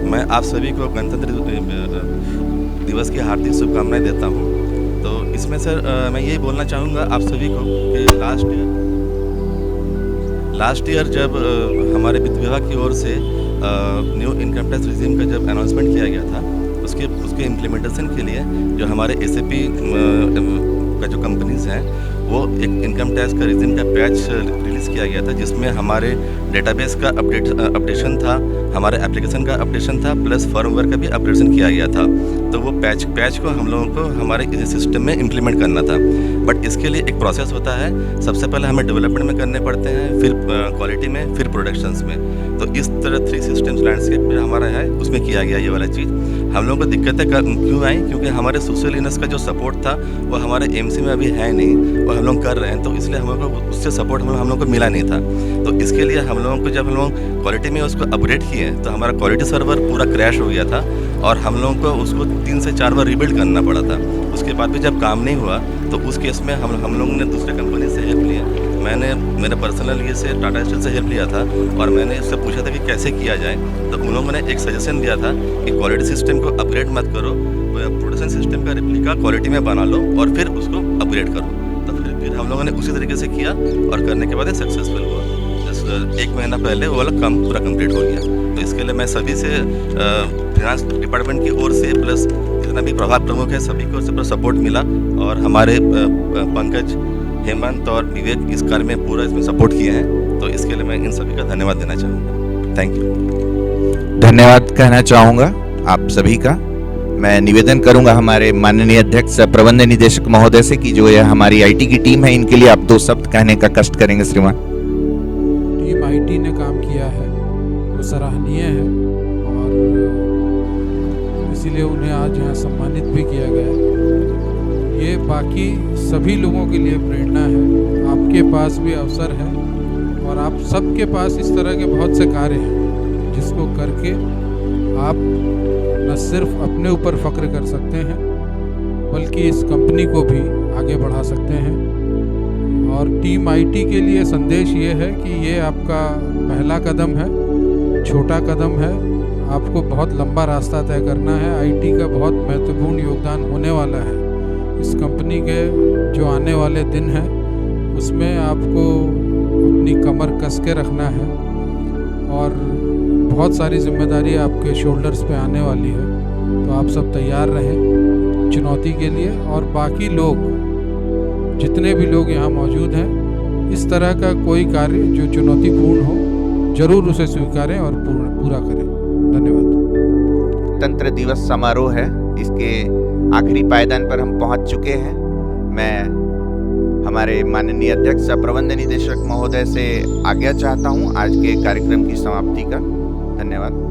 मैं आप सभी को गणतंत्र दिवस की हार्दिक शुभकामनाएं देता हूं। तो इसमें सर मैं यही बोलना चाहूँगा आप सभी को कि लास्ट ईयर जब हमारे वित्त विभाग की ओर से न्यू इनकम टैक्स रिजीम का जब अनाउंसमेंट किया गया था, उसके इम्प्लीमेंटेशन के लिए जो हमारे SAP का जो कंपनीज हैं वो एक इनकम टैक्स का रिजीम का पैच रिलीज़ किया गया था, जिसमें हमारे डेटाबेस का अपडेशन था, हमारे एप्लीकेशन का अपडेशन था, प्लस फर्मवेयर का भी अपडेशन किया गया था। तो वो पैच को हम लोगों को हमारे सिस्टम में इम्प्लीमेंट करना था। बट इसके लिए एक प्रोसेस होता है। सबसे पहले हमें डेवलपमेंट में करने पड़ते हैं, फिर क्वालिटी में, फिर प्रोडक्शंस में। तो इस तरह 3 सिस्टम्स लैंडस्केप में हमारा है, उसमें किया गया ये वाला चीज़। हम लोगों को दिक्कतें क्यों आई? क्योंकि हमारे सोशल इनस का जो सपोर्ट था वो हमारे एमसी में अभी है नहीं, वो हम लोग कर रहे हैं, तो इसलिए हम लोग को उससे सपोर्ट हम लोग को मिला नहीं था। तो इसके लिए हम लोगों को जब हम लोग क्वालिटी में उसको अपग्रेड किए तो हमारा क्वालिटी सर्वर पूरा क्रैश हो गया था और हम लोगों को उसको 3 से 4 बार रिबिल्ड करना पड़ा था। उसके बाद भी जब काम नहीं हुआ तो उस केस में हम लोगों ने दूसरे कंपनी से हेल्प लिया। मैंने मेरे पर्सनल ये से टाटा स्टील से हेल्प लिया था और मैंने उससे पूछा था कि कैसे किया जाए। तो उन लोगों ने एक सजेशन दिया था कि क्वालिटी सिस्टम को अपग्रेड मत करो, प्रोडक्शन सिस्टम का रिप्लिका क्वालिटी में बना लो और फिर उसको अपग्रेड करो। तो फिर हम लोगों ने उसी तरीके से किया और करने के बाद सक्सेसफुल हुआ। जस्ट 1 महीना पहले वो वाला काम पूरा कंप्लीट हो गया। तो इसके लिए मैं सभी से फाइनेंस डिपार्टमेंट की ओर से प्लस जितना भी प्रभाग प्रमुख है सभी को पूरा सपोर्ट मिला और हमारे पंकज, हेमंत और विवेक इस कार्य में पूरा इसमें सपोर्ट किए हैं। तो इसके लिए मैं इन सभी का धन्यवाद देना चाहूँगा। Thank you.
धन्यवाद कहना चाहूँगा आप सभी का। मैं निवेदन करूंगा हमारे माननीय अध्यक्ष प्रबंध निदेशक महोदय से कि जो यह हमारी आईटी की टीम है इनके लिए आप 2 शब्द कहने का कष्ट करेंगे। श्रीमान,
टीम आईटी ने काम किया है वो सराहनीय है और इसीलिए उन्हें आज यहाँ सम्मानित भी किया गया है। ये बाकी सभी लोगों के लिए प्रेरणा है। आपके पास भी अवसर है और आप सबके पास इस तरह के बहुत से कार्य हैं जिसको करके आप न सिर्फ अपने ऊपर फख्र कर सकते हैं बल्कि इस कंपनी को भी आगे बढ़ा सकते हैं। और टीम आईटी के लिए संदेश ये है कि ये आपका पहला कदम है, छोटा कदम है। आपको बहुत लंबा रास्ता तय करना है। आईटी का बहुत महत्वपूर्ण योगदान होने वाला है इस कंपनी के जो आने वाले दिन हैं उसमें आपको अपनी कमर कस के रखना है और बहुत सारी जिम्मेदारी आपके शोल्डर्स पे आने वाली है। तो आप सब तैयार रहें चुनौती के लिए और बाकी लोग जितने भी लोग यहाँ मौजूद हैं इस तरह का कोई कार्य जो चुनौतीपूर्ण हो जरूर उसे स्वीकारें और पूरा करें। धन्यवाद।
गणतंत्र दिवस समारोह है, इसके आखिरी पायदान पर हम पहुंच चुके हैं। मैं हमारे माननीय अध्यक्ष प्रबंध निदेशक महोदय से आज्ञा चाहता हूं आज के कार्यक्रम की समाप्ति का। धन्यवाद।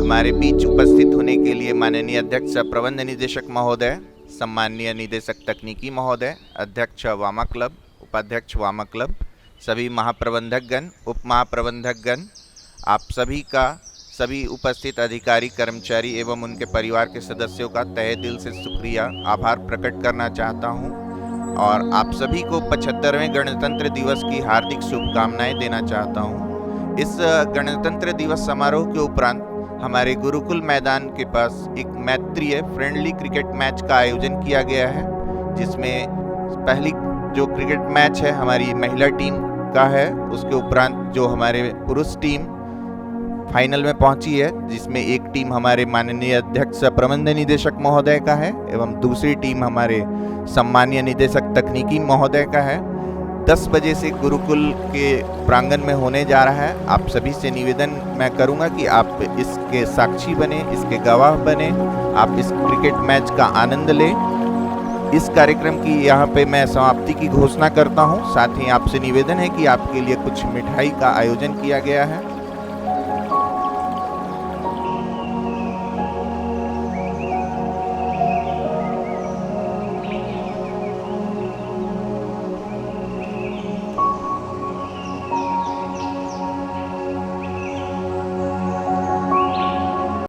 हमारे बीच उपस्थित होने के लिए माननीय अध्यक्ष प्रबंध निदेशक महोदय, सम्माननीय निदेशक तकनीकी महोदय, अध्यक्ष वामा क्लब, उपाध्यक्ष वामा क्लब, सभी महाप्रबंधकगण, उप महाप्रबंधकगण, आप सभी का, सभी उपस्थित अधिकारी, कर्मचारी एवं उनके परिवार के सदस्यों का तहे दिल से शुक्रिया, आभार प्रकट करना चाहता हूं और आप सभी को 75वें गणतंत्र दिवस की हार्दिक शुभकामनाएं देना चाहता हूं। इस गणतंत्र दिवस समारोह के उपरांत हमारे गुरुकुल मैदान के पास एक मैत्रीय फ्रेंडली क्रिकेट मैच का आयोजन किया गया है, जिसमें पहली जो क्रिकेट मैच है हमारी महिला टीम का है, उसके उपरांत जो हमारे पुरुष टीम फाइनल में पहुंची है, जिसमें एक टीम हमारे माननीय अध्यक्ष प्रबंध निदेशक महोदय का है एवं दूसरी टीम हमारे सम्मानीय निदेशक तकनीकी महोदय का है। 10 बजे से गुरुकुल के प्रांगण में होने जा रहा है। आप सभी से निवेदन मैं करूंगा कि आप इसके साक्षी बने, इसके गवाह बने, आप इस क्रिकेट मैच का आनंद लें। इस कार्यक्रम की यहाँ पे मैं समाप्ति की घोषणा करता हूँ। साथ ही आपसे निवेदन है कि आपके लिए कुछ मिठाई का आयोजन किया गया है।